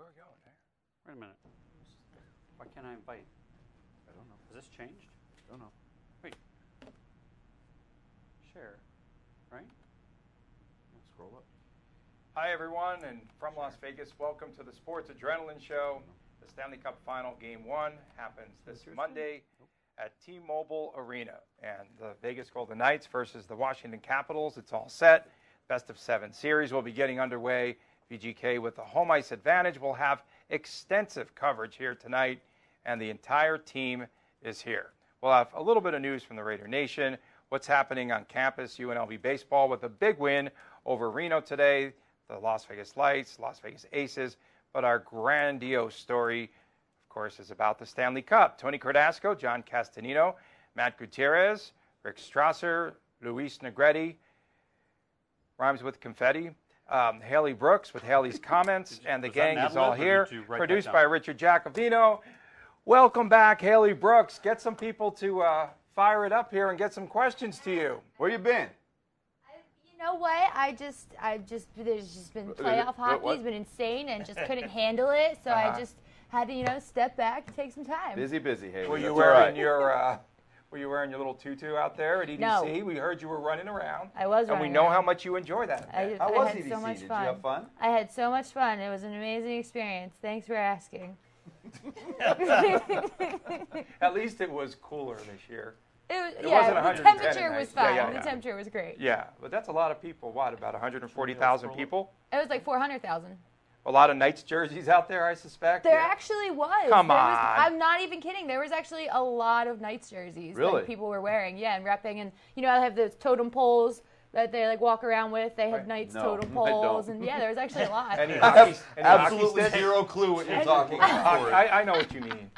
are we going here? Wait a minute. Why can't I invite? I don't know. Has this changed? I don't know. Wait. Share. Right? Scroll up. Hi, everyone, and from Las Vegas, welcome to the Sports Adrenaline Show. The Stanley Cup Final Game 1 happens this Monday at T-Mobile Arena. And the Vegas Golden Knights versus the Washington Capitals. It's all set. Best of 7 series will be getting underway. VGK with the home ice advantage will have extensive coverage here tonight, and the entire team is here. We'll have a little bit of news from the Raider Nation, what's happening on campus, UNLV baseball with a big win over Reno today, the Las Vegas Lights, Las Vegas Aces, but our grandiose story, of course, is about the Stanley Cup. Tony Cardasco, John Castanino, Matt Gutierrez, Rick Strasser, Luis Negretti, rhymes with confetti, Haley Brooks with Haley's comments, and the gang is all here, produced by Richard Jacobino. Welcome back, Haley Brooks. Get some people to fire it up here and get some questions to you. Where you been? You know what? There's just been playoff hockey. It's been insane and just couldn't handle it. So I just had to, step back and take some time. Busy, Haley. Were you wearing your little tutu out there at EDC? No. We heard you were running around. I was running and we know around. how much you enjoy that. How was had EDC? so much Did fun. you have fun? I had so much fun. It was an amazing experience. Thanks for asking. At least it was cooler this year. It wasn't the 110 temperature at was night. fine. Yeah. The temperature was great. Yeah, but that's a lot of people. What, about 140,000 people? It was like 400,000. A lot of Knights jerseys out there, I suspect. There actually was. Come on. I'm not even kidding. There was actually a lot of Knights jerseys that people were wearing. Yeah, and repping. And, I have those totem poles that they walk around with. They had Knights totem poles. And, yeah, there was actually a lot. I have absolutely zero clue what you're talking about. I know what you mean.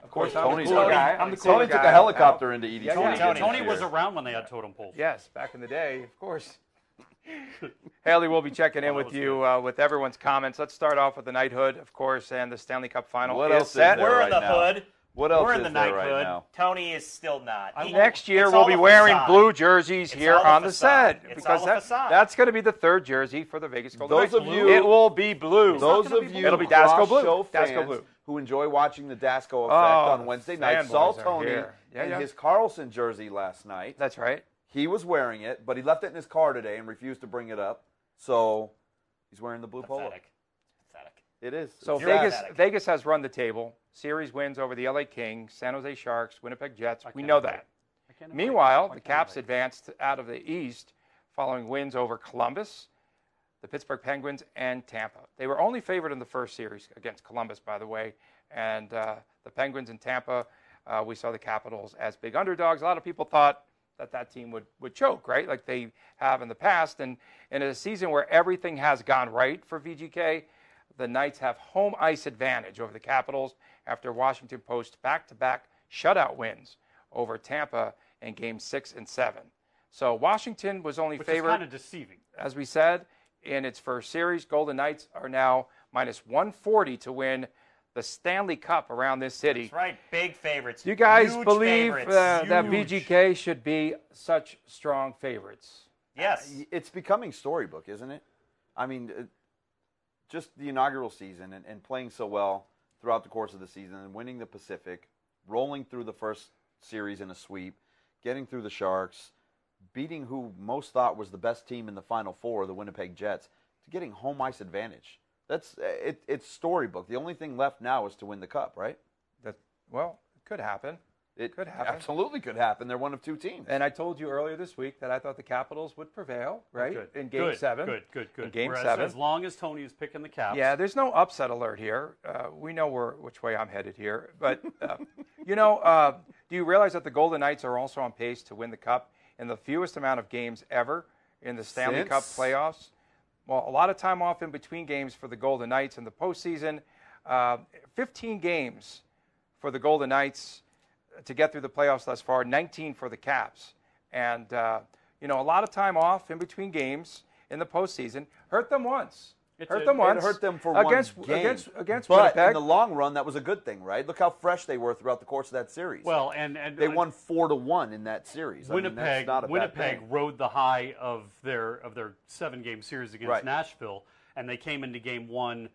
Of course, Tony's I'm the cooler guy. Tony took a helicopter into EDC. Tony was around when they had totem poles. Yes, back in the day, of course. Haley will be checking in with you with everyone's comments. Let's start off with the knighthood, of course, and the Stanley Cup Final. What else is set. there We're in the hood. What else We're in is the there knighthood. right now? Tony is still not. Next year It's we'll all be a wearing facade. blue jerseys here all a on the facade. set It's because all a facade. that's going to be the 3rd jersey for the Vegas Golden Those Knights. of you- It will be blue. Those of you It'll be Dasco blue. show Dasco fans blue. who enjoy watching the Dasco effect on Wednesday night saw fanboys are Tony here. in his Carlson jersey last night. That's right. He was wearing it, but he left it in his car today and refused to bring it up. So he's wearing the blue polo. Pathetic. It is. So Vegas has run the table. Series wins over the LA Kings, San Jose Sharks, Winnipeg Jets. We know that. Meanwhile, the Caps advanced out of the East following wins over Columbus, the Pittsburgh Penguins, and Tampa. They were only favored in the first series against Columbus, by the way, and the Penguins and Tampa, we saw the Capitals as big underdogs. A lot of people thought that team would choke, right, like they have in the past. And in a season where everything has gone right for VGK, the Knights have home ice advantage over the Capitals after Washington posts back-to-back shutout wins over Tampa in Games 6 and 7. So Washington was only favored, kind of deceiving, as we said, in its first series. Golden Knights are now minus 140 to win the Stanley Cup around this city. That's right. Big favorites. Do you guys Huge believe favorites. that VGK should be such strong favorites? Yes. It's becoming storybook, isn't it? I mean, just the inaugural season and playing so well throughout the course of the season and winning the Pacific, rolling through the first series in a sweep, getting through the Sharks, beating who most thought was the best team in the Final Four, the Winnipeg Jets, to getting home ice advantage. It's storybook. The only thing left now is to win the Cup, right? It could happen. It could happen. Absolutely could happen. They're one of 2 teams. And I told you earlier this week that I thought the Capitals would prevail, right? Good. In Game 7. Good. In Game Whereas 7. As long as Tony is picking the Caps. Yeah, there's no upset alert here. We know which way I'm headed here. But, do you realize that the Golden Knights are also on pace to win the Cup in the fewest amount of games ever in the Stanley Cup playoffs? Well, a lot of time off in between games for the Golden Knights in the postseason. 15 games for the Golden Knights to get through the playoffs thus far, 19 for the Caps. And, a lot of time off in between games in the postseason hurt them once. It hurt them for against one game. Against but Winnipeg. in the long run, that was a good thing, right? Look how fresh they were throughout the course of that series. Well, and they won 4-1 in that series. Winnipeg, Winnipeg rode the high of their 7-game series against Nashville, and they came into Game 1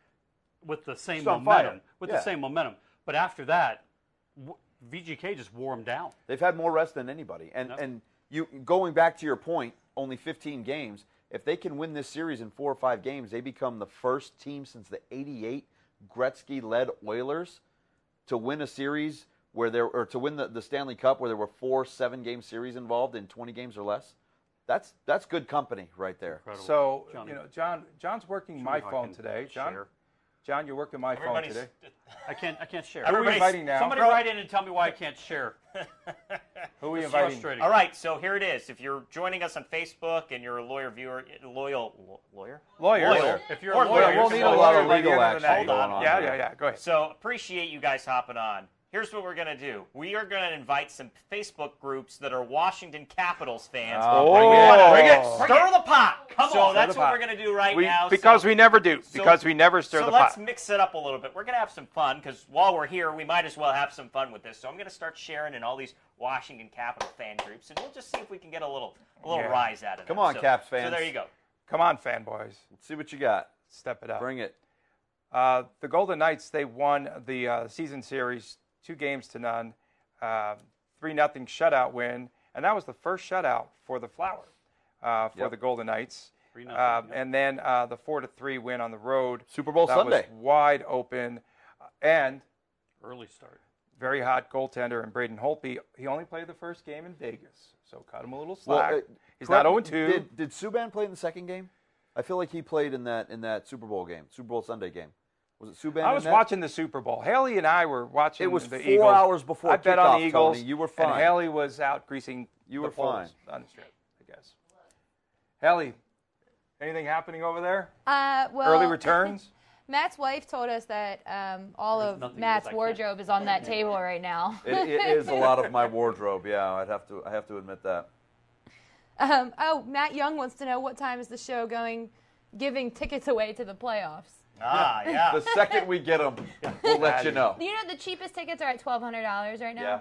with the same Just on fire. momentum. With Yeah. the same momentum. But after that, VGK just wore them down. They've had more rest than anybody. And you going back to your point, only 15 games. If they can win this series in 4 or 5 games, they become the first team since the '88 Gretzky-led Oilers to win a series to win the Stanley Cup where there were 4 7-game series involved in 20 games or less. That's good company right there. Incredible. So, Johnny. John's working my phone today. John, you're working my phone today. I can't share. Who are we inviting now? Somebody write in and tell me why I can't share. Who are we It's inviting? frustrating. All right, so here it is. If you're joining us on Facebook and you're a lawyer. If you're Or a lawyer, lawyer, we'll need a a lot lawyer of by the legal end of the action night. going on Yeah, here. yeah. Go ahead. So appreciate you guys hopping on. Here's what we're going to do. We are going to invite some Facebook groups that are Washington Capitals fans. Bring it. Stir the pot. Come So on. That's the what pot. we're going to do right We now. never do. Because we never stir so the let's pot. mix it up a little bit. We're going to have some fun because while we're here, we might as well have some fun with this. So I'm going to start sharing in all these Washington Capital fan groups, and we'll just see if we can get a little rise out of them. Come on, Caps fans. So there you go. Come on, fanboys. Let's see what you got. Step it up. Bring it. The Golden Knights, they won the season series 2-0. 3-0 shutout win, and that was the first shutout for the Flower for the Golden Knights. 3-0, and then the 4-3 win on the road. Super Bowl that Sunday. was wide open, and Early start. very hot goaltender in Braden Holtby. He only played the first game in Vegas, so cut him a little slack. He's not 0-2. Did Subban play in the second game? I feel like he played in that Super Bowl game, Super Bowl Sunday game. Was it Subban? I was watching the Super Bowl. Haley and I were watching It was the 4 Eagles. hours before I bet on kickoff, the Eagles. Tony. You were fine. And Haley was out greasing You the were poles fine. on the strip, I guess. Haley, anything happening over there? Well, Early returns? Matt's wife told us that all There's of nothing Matt's that I can't- wardrobe is on that table right now. It is a lot of my wardrobe. Yeah, I have to admit that. Matt Young wants to know what time is the show giving tickets away to the playoffs. Yeah. The second we get them, we'll let you know. You know the cheapest tickets are at $1,200 right now. Yeah.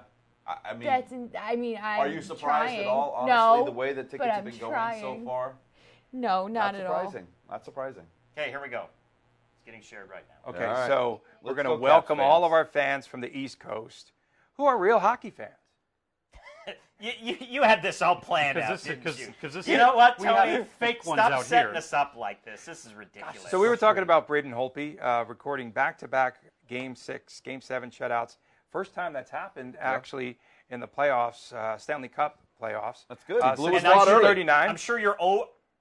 I'm are you surprised at all? Honestly, No, the way that tickets but have I'm been going trying. so far. No, not at all. surprising. Not surprising. Okay, here we go. It's getting shared right now. Okay, All right. so we're Let's going to go welcome Caps all fans. of our fans from the East Coast who are real hockey fans. You had this all planned out, didn't you? Because You know what, we Tony? have fake ones Stop out setting here. us up like this. This is ridiculous. So we were talking about Braden Holtby recording back-to-back Game 6, Game 7 shutouts. First time that's happened, actually, in the playoffs, Stanley Cup playoffs. That's good. He blew Since his wad early. 1939. I'm sure you're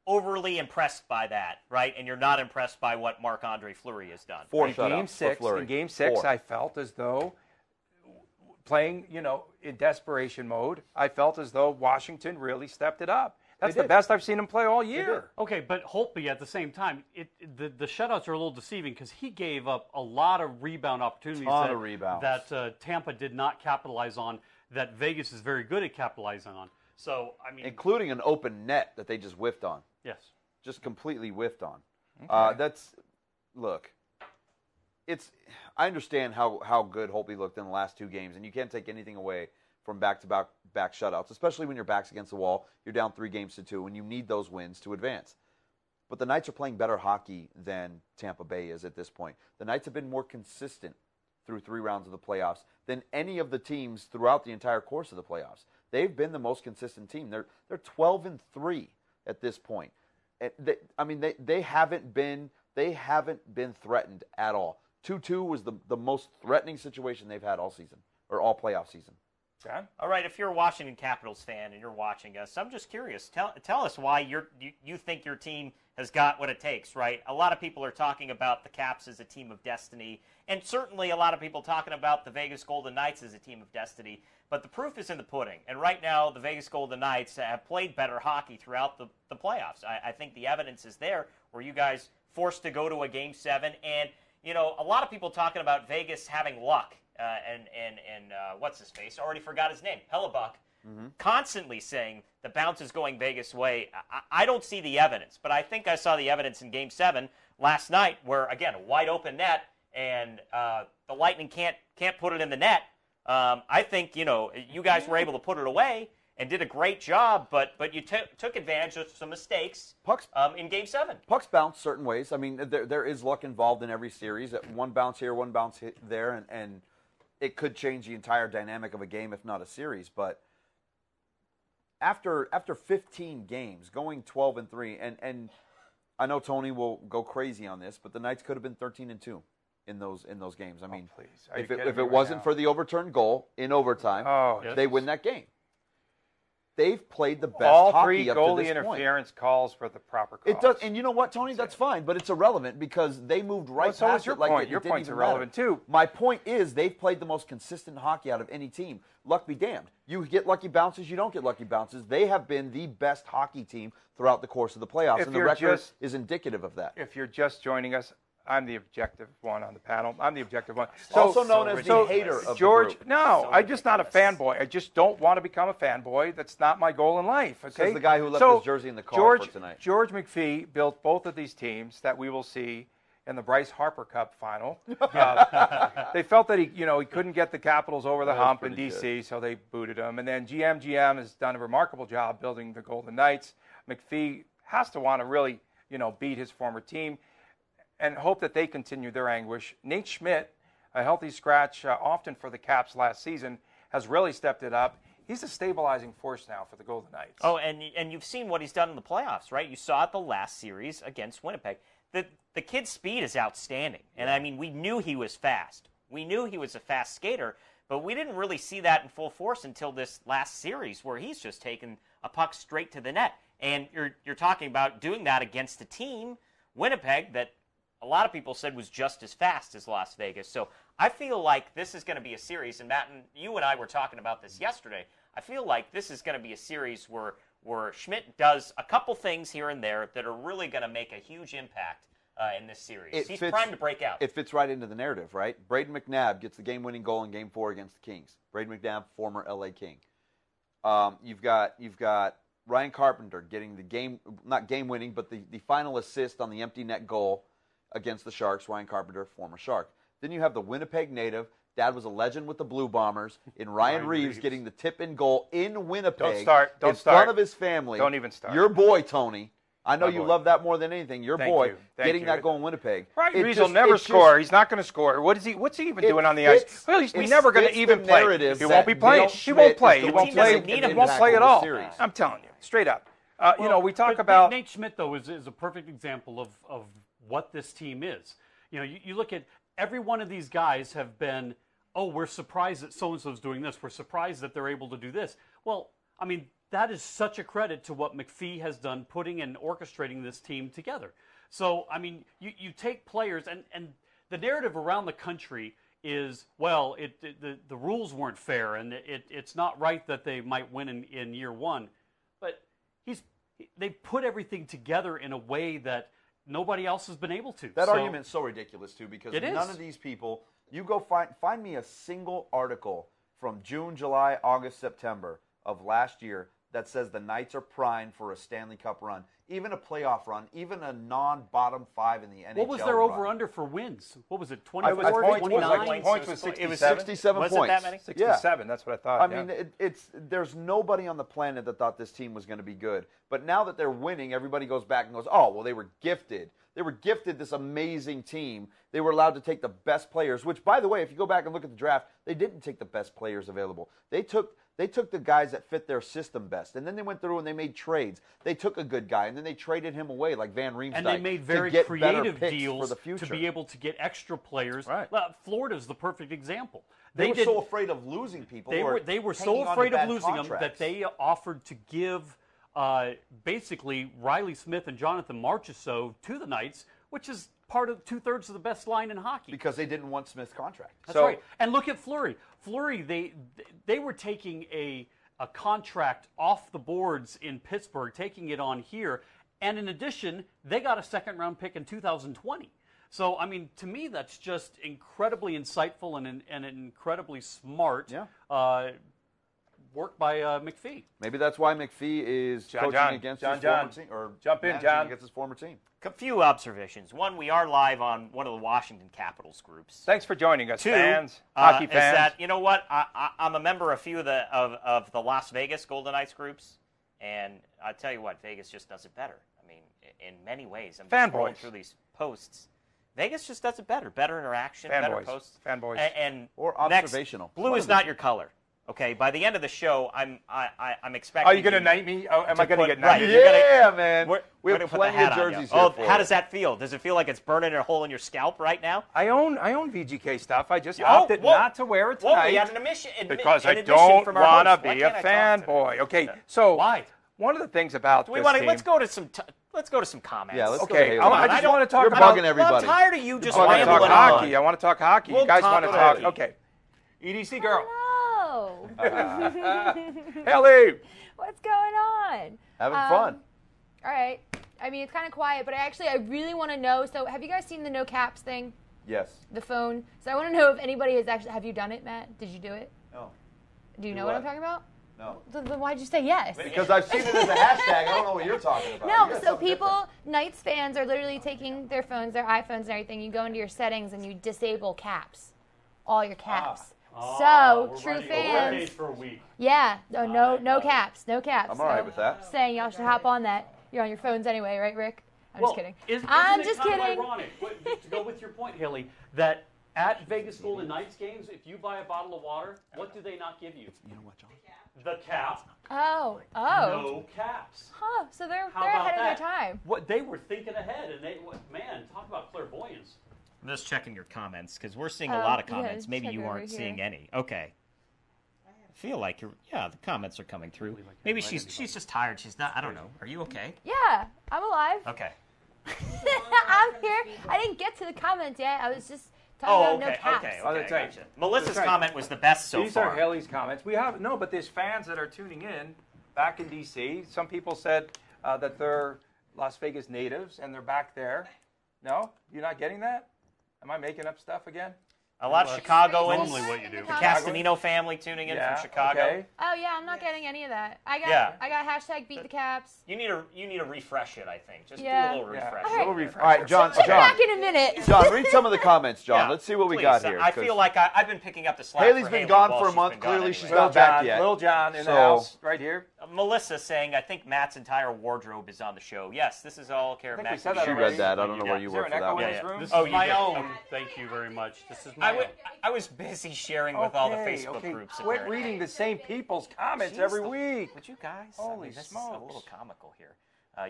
overly impressed by that, right? And you're not impressed by what Marc-Andre Fleury has done. 4 In shutouts Game for 6, Fleury. in Game 6, 4. I felt as though playing, in desperation mode, I felt as though Washington really stepped it up. That's They the did. best I've seen him play all did. year. Okay, but Holtby at the same time, the shutouts are a little deceiving because he gave up a lot of rebound opportunities Ton of rebounds. that Tampa did not capitalize on, that Vegas is very good at capitalizing on. So, I mean, Including an open net that they just whiffed on. yes. Just completely whiffed on. Okay. I understand how good Holtby looked in the last 2 games, and you can't take anything away from back-to-back shutouts, especially when your back's against the wall, you're down 3-2, and you need those wins to advance. But the Knights are playing better hockey than Tampa Bay is at this point. The Knights have been more consistent through 3 rounds of the playoffs than any of the teams throughout the entire course of the playoffs. They've been the most consistent team. They're 12-3 at this point. They haven't been threatened at all. 2-2 was the most threatening situation they've had all season, or all playoff season. John? All right, if you're a Washington Capitals fan and you're watching us, I'm just curious. Tell us why you think your team has got what it takes, right? A lot of people are talking about the Caps as a team of destiny, and certainly a lot of people talking about the Vegas Golden Knights as a team of destiny, but the proof is in the pudding. And right now, the Vegas Golden Knights have played better hockey throughout the playoffs. I think the evidence is there where you guys forced to go to a Game 7, and a lot of people talking about Vegas having luck. And what's his face? Already forgot his name. Hellebuck. Constantly saying the bounce is going Vegas' way. I don't see the evidence, but I think I saw the evidence in Game 7 last night, where again a wide open net and the Lightning can't put it in the net. I think you guys were able to put it away, and did a great job, but you took advantage of some mistakes in Game 7. Pucks bounce certain ways. I mean, there is luck involved in every series. One bounce here, one bounce there, and it could change the entire dynamic of a game, if not a series. But after 15 games, going 12-3, and I know Tony will go crazy on this, but the Knights could have been 13-2 in those games. I mean, please. if it wasn't for the overturned goal in overtime, they win that game. They've played the best hockey up to this point. All 3 goalie interference calls for the proper calls. It does, and you know what, Tony? That's fine, but it's irrelevant because they moved right past it. Your point's irrelevant too. My point is they've played the most consistent hockey out of any team. Luck be damned. You get lucky bounces, you don't get lucky bounces. They have been the best hockey team throughout the course of the playoffs, and the record is indicative of that. If you're just joining us, I'm the objective one on the panel. I'm the objective one. Also known as the hater of George, the group. No, I'm just not a fanboy. I just don't want to become a fanboy. That's not my goal in life. Okay? Says the guy who left his jersey in the car for tonight. George McPhee built both of these teams that we will see in the Bryce Harper Cup final. They felt that he couldn't get the Capitals over the hump in D.C., so they booted him. And then GM has done a remarkable job building the Golden Knights. McPhee has to want to really, beat his former team and hope that they continue their anguish. Nate Schmidt, a healthy scratch often for the Caps last season, has really stepped it up. He's a stabilizing force now for the Golden Knights. Oh, and you've seen what he's done in the playoffs, right? You saw it the last series against Winnipeg. The kid's speed is outstanding. And, I mean, we knew he was fast. We knew he was a fast skater, but we didn't really see that in full force until this last series where he's just taken a puck straight to the net. And you're talking about doing that against a team, Winnipeg, that a lot of people said was just as fast as Las Vegas. So I feel like this is going to be a series, and Matt, you and I were talking about this yesterday. I feel like this is going to be a series where Schmidt does a couple things here and there that are really going to make a huge impact in this series. He's primed to break out. It fits right into the narrative, right? Braden McNabb gets the game-winning goal in Game 4 against the Kings. Braden McNabb, former LA King. You've got Ryan Carpenter getting the not game-winning, but the final assist on the empty net goal against the Sharks. Ryan Carpenter, former Shark. Then you have the Winnipeg native. Dad was a legend with the Blue Bombers. In Ryan Reeves getting the tip-in goal in Winnipeg. In front of his family. Don't even start. Your boy, Tony. I know you love that more than anything. Your boy getting that goal in Winnipeg. Ryan Reeves will never score. He's not going to score. What's he even doing on the ice? Well, he's never going to even play. He won't be playing. He won't play. He won't play. He won't play at all. I'm telling you, straight up. We talk about Nate Schmidt, though, is a perfect example of what this team is. You look at every one of these guys have been, we're surprised that so-and-so's doing this. We're surprised that they're able to do this. Well, I mean, that is such a credit to what McPhee has done putting and orchestrating this team together. So, I mean, you take players, and the narrative around the country is, well, the rules weren't fair, and it's not right that they might win in year one. But they put everything together in a way that nobody else has been able to. That argument's so ridiculous, too, because none of these people, you go find me a single article from June, July, August, September of last year that says the Knights are primed for a Stanley Cup run, even a playoff run, even a non-bottom 5 in the NHL. What was their over-under for wins? What was it, 24, points 29? Points was 67. It was 67 was points. It that many? 67, that's what I thought. I mean, there's nobody on the planet that thought this team was going to be good. But now that they're winning, everybody goes back and goes, they were gifted. They were gifted this amazing team. They were allowed to take the best players, which, by the way, if you go back and look at the draft, they didn't take the best players available. They took the guys that fit their system best, and then they went through and they made trades. They took a good guy, and then they traded him away, like Van Riemsdyk, and they made very creative deals to be able to get extra players. Right. Florida's the perfect example. They were so afraid of losing people. They were so afraid of losing them that they offered to give basically Riley Smith and Jonathan Marchessault to the Knights, which is part of 2/3 of the best line in hockey. Because they didn't want Smith's contract. That's right. And look at Fleury. Fleury, they were taking a contract off the boards in Pittsburgh, taking it on here, and in addition, they got a second-round pick in 2020. So, I mean, to me, that's just incredibly insightful and incredibly smart work by McPhee. Maybe that's why McPhee is coaching against his former team, or jump in, John, against his former team. A few observations. One, we are live on one of the Washington Capitals groups. Thanks for joining us, Two, fans, hockey fans. Is that, you know what? I'm a member of a few of the Las Vegas Golden Knights groups, and I tell you what, Vegas just does it better. I mean, in many ways. I'm just going through these posts. Vegas just does it better. Better interaction, better posts. Fanboys. And or observational. Next, blue is not your color. Okay, by the end of the show, I'm expecting. Are you going to knight me? Oh, am I going to get knighted? Yeah, man. We have plenty of jerseys here. Oh, how does that feel? Does it feel like it's burning a hole in your scalp right now? I own VGK stuff. I just opted not to wear it tonight. We had an admission because I don't want to be a fanboy. Okay, so why? One of the things about this team. Let's go to some comments. Yeah, let's go. Okay, I just want to talk. You're bugging everybody. I'm tired of you just rambling on. Hockey. I want to talk hockey. You guys want to talk? hockey. Okay. EDC girl. Oh. Haley. What's going on? Having fun. All right. I mean, it's kind of quiet, but I really want to know. So, have you guys seen the no caps thing? Yes. The phone. So, I want to know if anybody has actually. Have you done it, Matt? Did you do it? No. Do you know what I'm talking about? No. Then why'd you say yes? Because I've seen it as a hashtag. I don't know what you're talking about. No, so people, Knights fans are literally taking their phones, their iPhones and everything. You go into your settings and you disable caps. All your caps. So, true fans. For a week. Yeah. No caps. No caps. I'm all right with that. Saying y'all should hop on that. You're on your phones anyway, right, Rick? I'm just kidding. I'm just kidding. Ironic, to go with your point, Haley, that at Vegas Golden Knights games, if you buy a bottle of water, what do they not give you? You know what, John? The cap. Oh. No caps. Huh. So they're How ahead about of that? their time. What they were thinking ahead, and man, talk about clairvoyance. I'm just checking your comments because we're seeing a lot of comments. Yeah, Maybe you aren't seeing any. Okay. I feel like the comments are coming through. Maybe she's just tired. She's not. I don't know. Are you okay? Yeah, I'm alive. Okay. I'm here. I didn't get to the comments yet. I was just talking about no caps. Okay. Gotcha. Melissa's comment was the best so These far. are Haley's comments. But there's fans that are tuning in back in D.C. Some people said that they're Las Vegas natives and they're back there. No? You're not getting that? Am I making up stuff again? A lot of Chicagoans. Normally what you do. The Castanino family tuning in from Chicago. Okay. Oh yeah, I'm not getting any of that. I got hashtag beat the caps. You need to refresh it, I think. Just do a little refresh. A little refresh. All right, John. Check back in a minute. John, read some of the comments, John. Yeah, Let's see what we please. got here. I feel like I've been picking up the slack. Haley's for been Haley gone while for a she's month. been gone Clearly, anyway. she's not back yet. Little John in the house right here. Melissa saying, I think Matt's entire wardrobe is on the show. Yes, this is all care of Matt. said that She read that. I don't know where you were for that one. This Oh, is you my did. own. Okay. Thank you very much. This is my own. I was busy sharing with all the Facebook groups. Quit apparently. reading the same people's comments Jeez, every week. Would you guys? Holy this smokes. is a little comical here.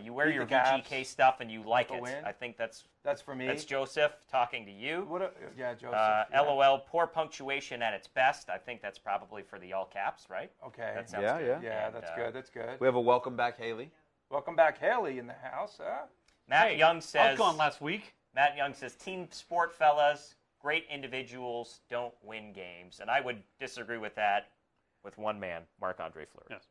You wear Beat your the Caps. VGK stuff and you like it. win. I think that's for me. That's Joseph talking to you. Joseph. LOL, poor punctuation at its best. I think that's probably for the all caps, right? Okay. That sounds Yeah, good. Yeah, And, that's good. That's good. We have a welcome back, Haley. Welcome back, Haley, in the house. Matt Young I says. was gone last week. Matt Young says, "Team sport, fellas. Great individuals don't win games," and I would disagree with that. With one man, Marc-Andre Fleury. Yes.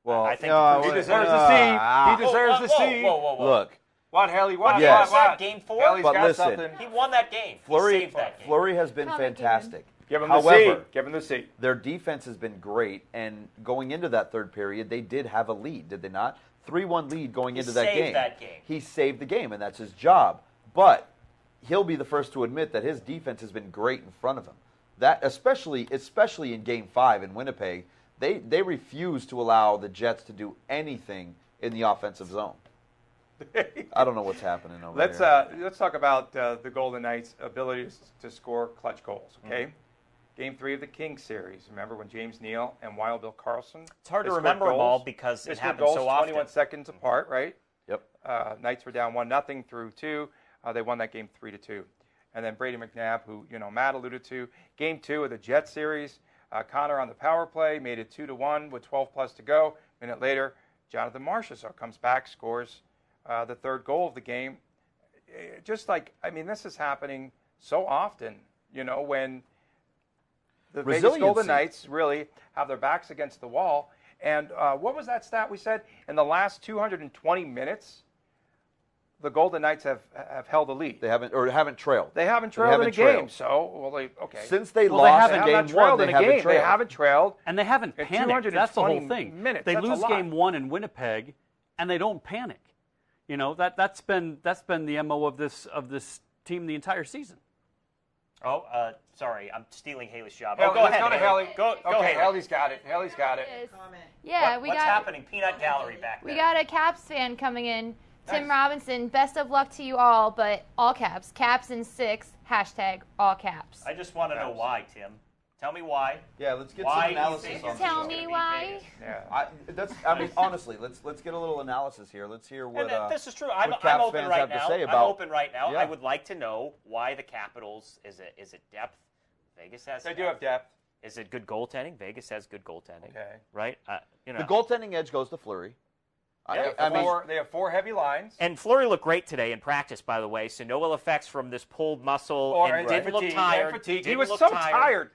Well, I think He deserves the C. He deserves the C. Whoa. Look, What, Haley? What? Yes. What? Game 4? Haley's But got listen. something. He won that game. He Fleury saved that game. Fleury has been Comment, fantastic. Give him However, the C. Give him the C. their defense has been great, and going into that third period, they did have a lead, did they not? 3-1 lead going into that saved game. that game. He saved the game, and that's his job. But he'll be the first to admit that his defense has been great in front of him. That especially in Game 5 in Winnipeg, they refused to allow the Jets to do anything in the offensive zone. I don't know what's happening over there. Let's talk about the Golden Knights' ability to score clutch goals. Okay, Game 3 of the Kings series. Remember when James Neal and Wild Bill Carlson? It's hard to remember them all because it happens so often. 21 seconds apart, right? Yep. Knights were down 1-0 through 2. They won that game 3-2. And then Brady McNabb, who Matt alluded to, Game 2 of the Jet series. Connor on the power play made it 2-1 with 12 plus to go. A minute later, Jonathan Marchessault comes back, scores the third goal of the game. This is happening so often, when the Vegas Golden Knights really have their backs against the wall. And what was that stat we said? In the last 220 minutes, the Golden Knights have held a lead. They haven't trailed. They haven't trailed in a game. So, okay. Since they lost game one, they haven't trailed. They haven't trailed. And they haven't panicked. That's the whole thing. They lose game one in Winnipeg, and they don't panic. You know, that's been the MO of this team the entire season. Oh, sorry, I'm stealing Haley's job. Haley, go ahead. Go to Haley. Go ahead. Haley's got it. Haley's got it. Yeah, what's happening? Peanut Gallery back there. We got a Caps fan coming in. Tim Robinson, best of luck to you all, but all caps. Caps in 6, #all caps. I just want to know why, Tim. Tell me why. Yeah, let's get some analysis on Tell me why. Yeah. Honestly, let's get a little analysis here. Let's hear what this is true. I'm Caps open fans right have now. to say about. I'm open right now. Yeah. I would like to know why the Capitals. Is it depth? Vegas has. They do have depth. Is it good goaltending? Vegas has good goaltending. Okay. Right. The goaltending edge goes to Fleury. They have 4 heavy lines. And Fleury looked great today in practice, by the way. So no ill effects from this pulled muscle. And didn't look tired. He was so tired.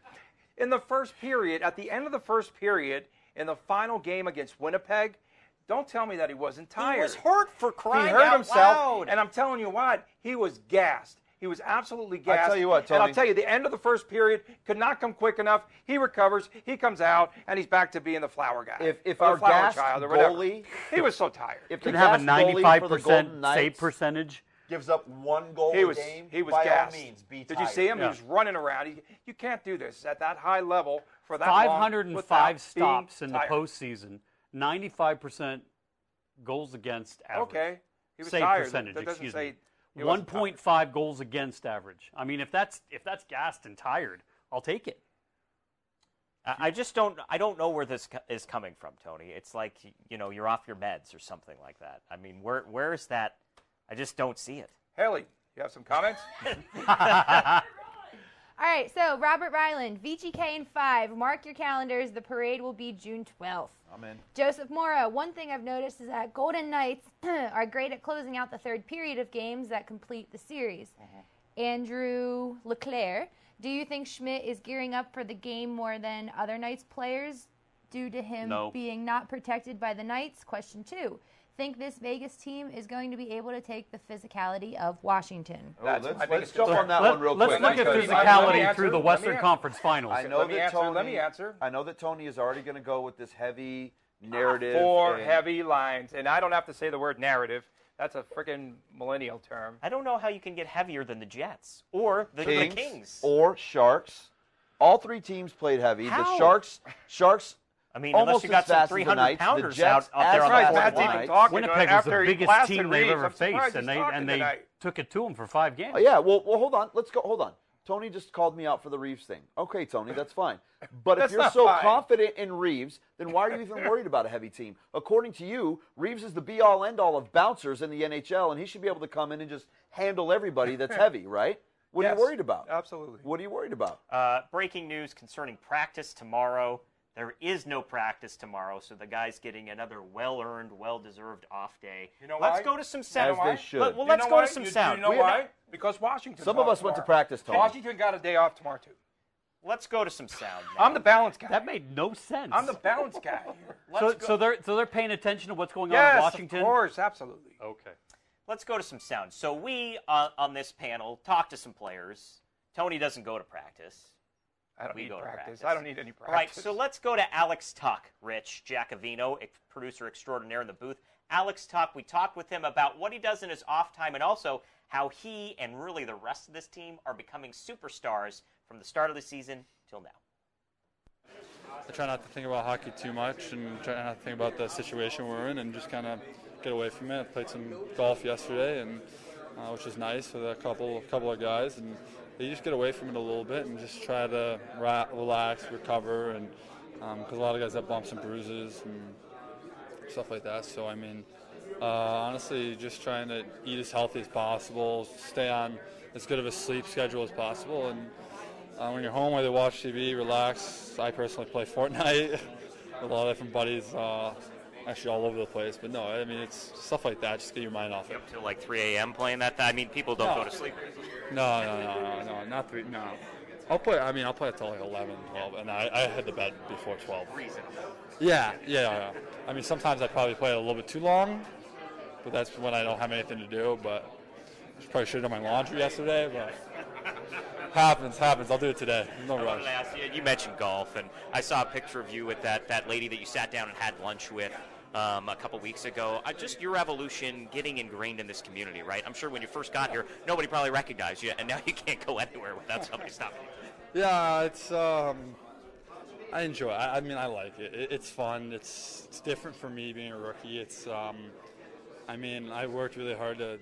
In the first period, at the end of the first period, in the final game against Winnipeg, don't tell me that he wasn't tired. He was hurt for crying out loud. He hurt himself, loud. and I'm telling you what, he was gassed. He was absolutely gassed. I tell you what, Tony. And I'll tell you, the end of the first period could not come quick enough. He recovers, he comes out, and he's back to being the flower guy. If our gassed goalie, he was so tired. If you have a 95% save percentage, gives up 1 goal a game, he was by gassed. all means, be tired. Did you see him? Yeah. He was running around. You can't do this at that high level for that 505 stops in tired. The postseason, 95% goals against average. Okay. He was save tired. percentage, That doesn't excuse say me. 1.5 goals against average. I mean, if that's gassed and tired, I'll take it. I just don't know where this is coming from, Tony. It's like, you're off your meds or something like that. I mean, where is that? I just don't see it. Haley, you have some comments? All right, so Robert Ryland, VGK in 5. Mark your calendars. The parade will be June 12th. I'm in. Joseph Mora, one thing I've noticed is that Golden Knights are great at closing out the third period of games that complete the series. Andrew Leclerc, do you think Schmidt is gearing up for the game more than other Knights players due to him being not protected by the Knights? Question 2. Think this Vegas team is going to be able to take the physicality of Washington? Let's jump on that one real quick. Let's look at physicality through the Western Conference Finals. Let me answer. I know that Tony is already going to go with this heavy narrative. 4 heavy lines. And I don't have to say the word narrative. That's a freaking millennial term. I don't know how you can get heavier than the Jets or the Kings. Or Sharks. All 3 teams played heavy. How? The Sharks. I mean, almost unless you got some 300-pounders out there on the fourth line. Winnipeg was the biggest team they've ever faced, and they took it to them for 5 games. Oh, yeah, well, hold on. Hold on. Tony just called me out for the Reeves thing. Okay, Tony, that's fine. But if you're so confident in Reeves, then why are you even worried about a heavy team? According to you, Reeves is the be-all, end-all of bouncers in the NHL, and he should be able to come in and just handle everybody that's heavy, right? What are you worried about? Absolutely. What are you worried about? Breaking news concerning practice tomorrow. There is no practice tomorrow, so the guy's getting another well-earned, well-deserved off day. You know why? Let's go to some sound. As they should. Let's go to some sound. You know why? Because Washington. Some of us went to practice, Tony. Washington got a day off tomorrow, too. Let's go to some sound. I'm the balance guy. That made no sense. I'm the balance guy. So they're paying attention to what's going on in Washington? Yes, of course, absolutely. Okay. Let's go to some sound. So we, on this panel, talk to some players. Tony doesn't go to practice. I don't need practice. I don't need any practice. All right, so let's go to Alex Tuck, Rich Giacovino, producer extraordinaire in the booth. Alex Tuck, we talked with him about what he does in his off time and also how he and really the rest of this team are becoming superstars from the start of the season till now. I try not to think about hockey too much and try not to think about the situation we're in and just kind of get away from it. I played some golf yesterday, and which was nice with a couple of guys, and you just get away from it a little bit and just try to relax, recover, and because a lot of guys have bumps and bruises and stuff like that. So I mean, honestly, just trying to eat as healthy as possible, stay on as good of a sleep schedule as possible, and when you're home, whether you watch TV, relax. I personally play Fortnite with a lot of different buddies, actually all over the place. But no, I mean, it's stuff like that. Just get your mind off it. Up till like 3 a.m. playing that? I mean, people don't go to sleep. No, not 3. No, I'll play until like 11, 12, and I head to bed before 12. Reason. Yeah. I mean, sometimes I probably play a little bit too long, but that's when I don't have anything to do. But I probably should have done my laundry yesterday, but happens. I'll do it today. No rush. You mentioned golf, and I saw a picture of you with that lady that you sat down and had lunch with a couple weeks ago. Just your evolution getting ingrained in this community, right? I'm sure when you first got here, nobody probably recognized you, and now you can't go anywhere without somebody stopping you. Yeah, it's I enjoy it. I mean, I like it. It's fun. It's different for me being a rookie. It's I mean, I worked really hard to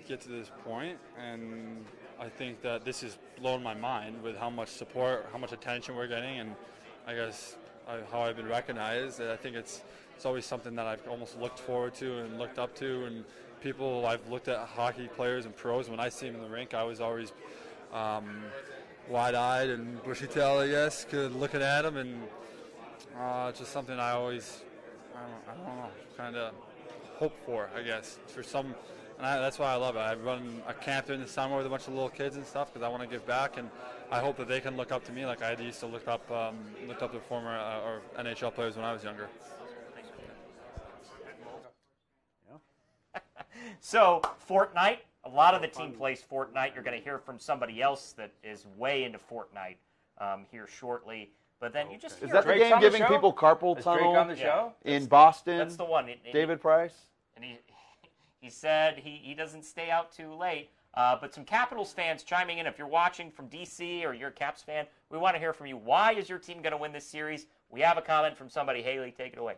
get to this point, and I think that this has blown my mind with how much support, how much attention we're getting, and I guess how I've been recognized. I think it's always something that I've almost looked forward to and looked up to. And people, I've looked at hockey players and pros. When I see them in the rink, I was always wide-eyed and bushy-tailed, I guess, looking at them. And it's just something I always, I don't know, kind of hope for, I guess, for some. And that's why I love it. I run a camp during the summer with a bunch of little kids and stuff because I want to give back, and I hope that they can look up to me like I used to look up to former or NHL players when I was younger. So, Fortnite, a lot of the team plays Fortnite. You're going to hear from somebody else that is way into Fortnite here shortly. But then you just Is that the game giving people carpal tunnel on the show? in Boston? That's the one. David Price? And he said he doesn't stay out too late. But some Capitals fans chiming in. If you're watching from D.C. or you're a Caps fan, we want to hear from you. Why is your team going to win this series? We have a comment from somebody. Haley, take it away.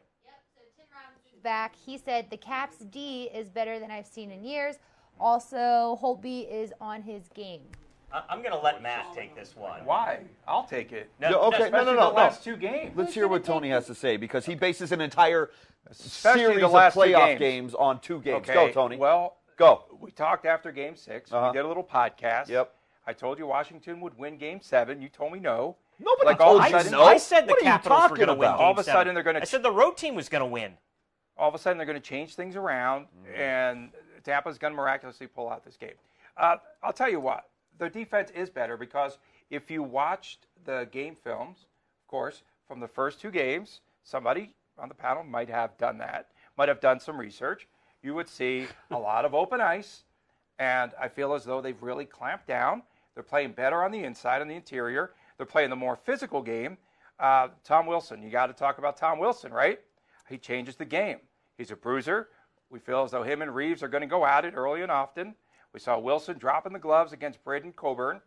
Back, he said the Caps D is better than I've seen in years. Also, Holtby is on his game. I'm going to let Matt take this one. Why? I'll take it. No. The last two games. Let's hear what Tony has to say because he bases an entire Especially series the of last two playoff games. games on 2 games. Okay. Go, Tony. Well, go. We talked after Game 6. Uh-huh. We did a little podcast. Yep. I told you Washington would win Game 7. You told me no. Nobody Like all told of a you sudden- no. I said the What are you Capitals were talking going to win about? Game All of a 7. sudden they're going to. I said the road team was going to win. All of a sudden they're going to change things around, and Tampa's going to miraculously pull out this game. I'll tell you what, the defense is better because if you watched the game films, of course, from the first 2 games, somebody on the panel might have done that, might have done some research. You would see a lot of open ice, and I feel as though they've really clamped down. They're playing better on the inside, on the interior. They're playing the more physical game. Tom Wilson, you got to talk about Tom Wilson, right? He changes the game. He's a bruiser. We feel as though him and Reeves are going to go at it early and often. We saw Wilson dropping the gloves against Braden Coburn.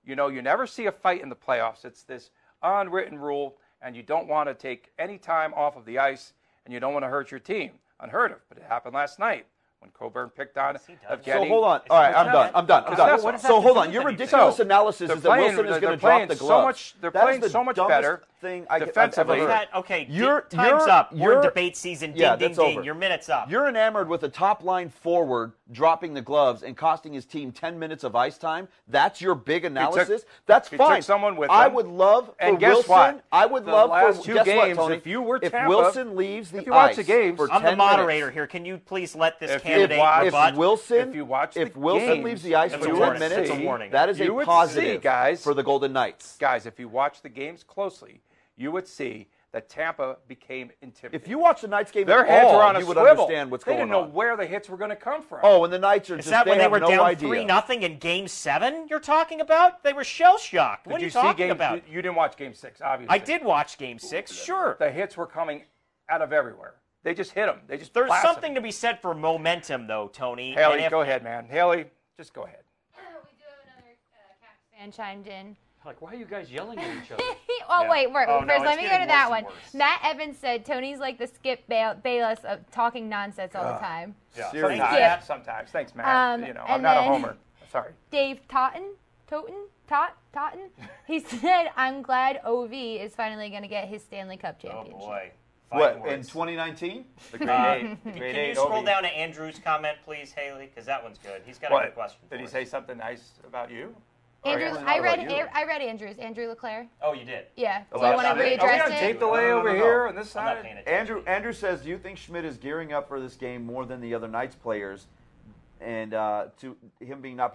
You know, you never see a fight in the playoffs. It's this unwritten rule, and you don't want to take any time off of the ice, and you don't want to hurt your team. Unheard of, but it happened last night when Coburn picked on Evgeny. So hold on. All right, I'm done. So hold on. Your ridiculous analysis is that Wilson is going to drop the gloves. They're playing so much better thing defensively. Okay, You're- time's you're- up. We're in you're- debate season. Ding, Yeah, ding, that's ding. over. Your minute's up. You're enamored with a top-line forward dropping the gloves and costing his team 10 minutes of ice time. That's your big analysis. That's he fine. took someone with I him. would love And for guess Wilson. what? I would The love last for 2 guess what, games, Tony? if you were if Tampa, Wilson leaves the if you watch ice the games, for I'm 10 the moderator minutes, here. Can you please let this If candidate watch- rebut? if Wilson the Wilson leaves the ice That's for a 10 warning. minutes, That's a warning. that is You a would positive see, guys. for the Golden Knights. Guys, if you watch the games closely, you would see that Tampa became intimidated. If you watch the Knights game Their at heads all, were on a you would swivel. understand what's they going didn't know on. where the hits were going to come from. Oh, and the Knights are Is just that when they have were no down idea. 3-0 in Game 7 you're talking about? They were shell-shocked. What Did are you see talking game, about? You didn't watch Game 6, obviously. I did watch Game 6, sure. The hits were coming out of everywhere. They just hit them. They just There's blasted something to be said for momentum, though, Tony. them. Haley, And if- go ahead, man. Haley, just go ahead. We do have another Caps fan chimed in. Like, why are you guys yelling at each other? Oh, Yeah. wait. Oh, no, First, it's let me go getting to that worse and one. worse. Matt Evans said Tony's like the Skip Bayless of talking nonsense all the time. Yeah, Seriously. sometimes. Sometimes. Thanks, Matt. I'm and not a then- homer. Sorry. Dave Totten, he said, I'm glad OV is finally going to get his Stanley Cup Oh, championship. boy. What, Fighting in words. 2019? The grade 8. Can Grade you 8 scroll Ovi. down to Andrew's comment, please, Haley? Because that one's good. He's got a good question for Did he us. say something nice about you? Andrews, Or I about read you? Andrews. Andrew LeClaire. Oh, you did? Yeah. Do you About want to Schmidt? Are we readdress on it? tape delay No. over here on this I'm not side? paying attention. Andrew says, do you think Schmidt is gearing up for this game more than the other Knights players, and to him being not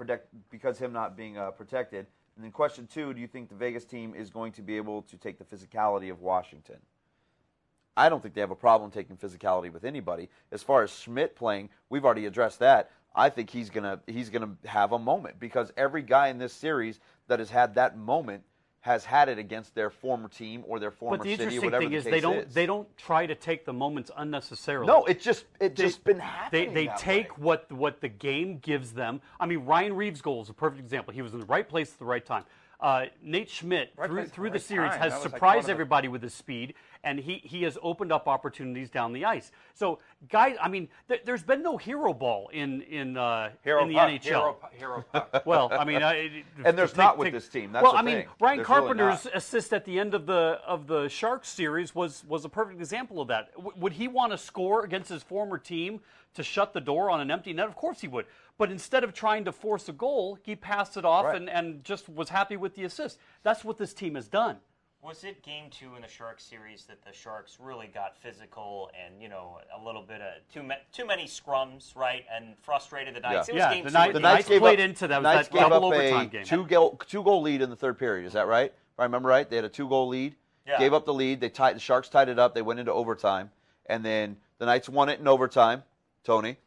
because him not being protected? And then question 2, do you think the Vegas team is going to be able to take the physicality of Washington? I don't think they have a problem taking physicality with anybody. As far as Schmidt playing, we've already addressed that. I think he's gonna have a moment because every guy in this series that has had that moment has had it against their former team or their former city or whatever the case is. But the interesting thing is they don't try to take the moments unnecessarily. No, it's just been happening. They take what the game gives them. I mean, Ryan Reeves' goal is a perfect example. He was in the right place at the right time. Nate Schmidt, through the series, has surprised everybody with his speed, and he has opened up opportunities down the ice. So, guys, I mean, there's been no hero ball in the NHL. Hero puck. Well, I mean, and there's not with this team. That's well, the I mean, thing. Ryan There's Carpenter's really assist at the end of the Sharks series was a perfect example of that. Would he want to score against his former team to shut the door on an empty net? Of course he would. But instead of trying to force a goal, he passed it off and just was happy with the assist. That's what this team has done. Was it Game 2 in the Sharks series that the Sharks really got physical and, a little bit of too many scrums, right, and frustrated the Knights? Yeah. It was Game 2. The Knights played into that. Knights was that double overtime game. Two-goal lead in the third period. Is that right? If I remember right, they had a 2-goal lead. Yeah. Gave up the lead. The Sharks tied it up. They went into overtime, and then the Knights won it in overtime. Tony,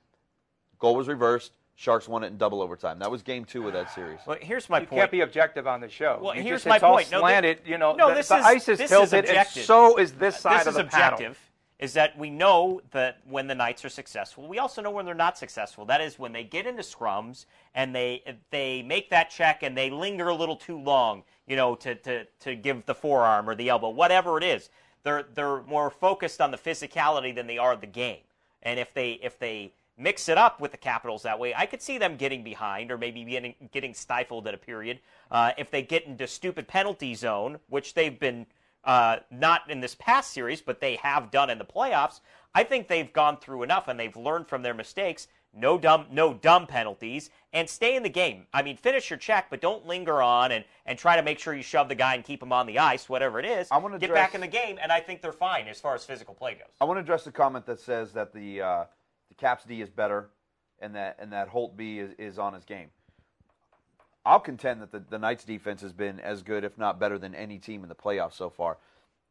goal was reversed. Sharks won it in double overtime. That was Game 2 of that series. Well, here's my point. You can't be objective on the show. Well, here's it's my all point. Slanted, this the ice is tilted, and so is this side of the objective. panel. Is that we know that when the Knights are successful, we also know when they're not successful. That is when they get into scrums and they make that check and they linger a little too long, to give the forearm or the elbow, whatever it is. They're more focused on the physicality than they are the game. And if they mix it up with the Capitals that way, I could see them getting behind or maybe getting stifled at a period. If they get into stupid penalty zone, which they've been not in this past series, but they have done in the playoffs, I think they've gone through enough and they've learned from their mistakes. No dumb penalties, and stay in the game. I mean, finish your check, but don't linger on and try to make sure you shove the guy and keep him on the ice, whatever it is. Get back in the game, and I think they're fine as far as physical play goes. I want to address the comment that says that the Caps D is better and that Holtby is on his game. I'll contend that the Knights defense has been as good, if not better, than any team in the playoffs so far.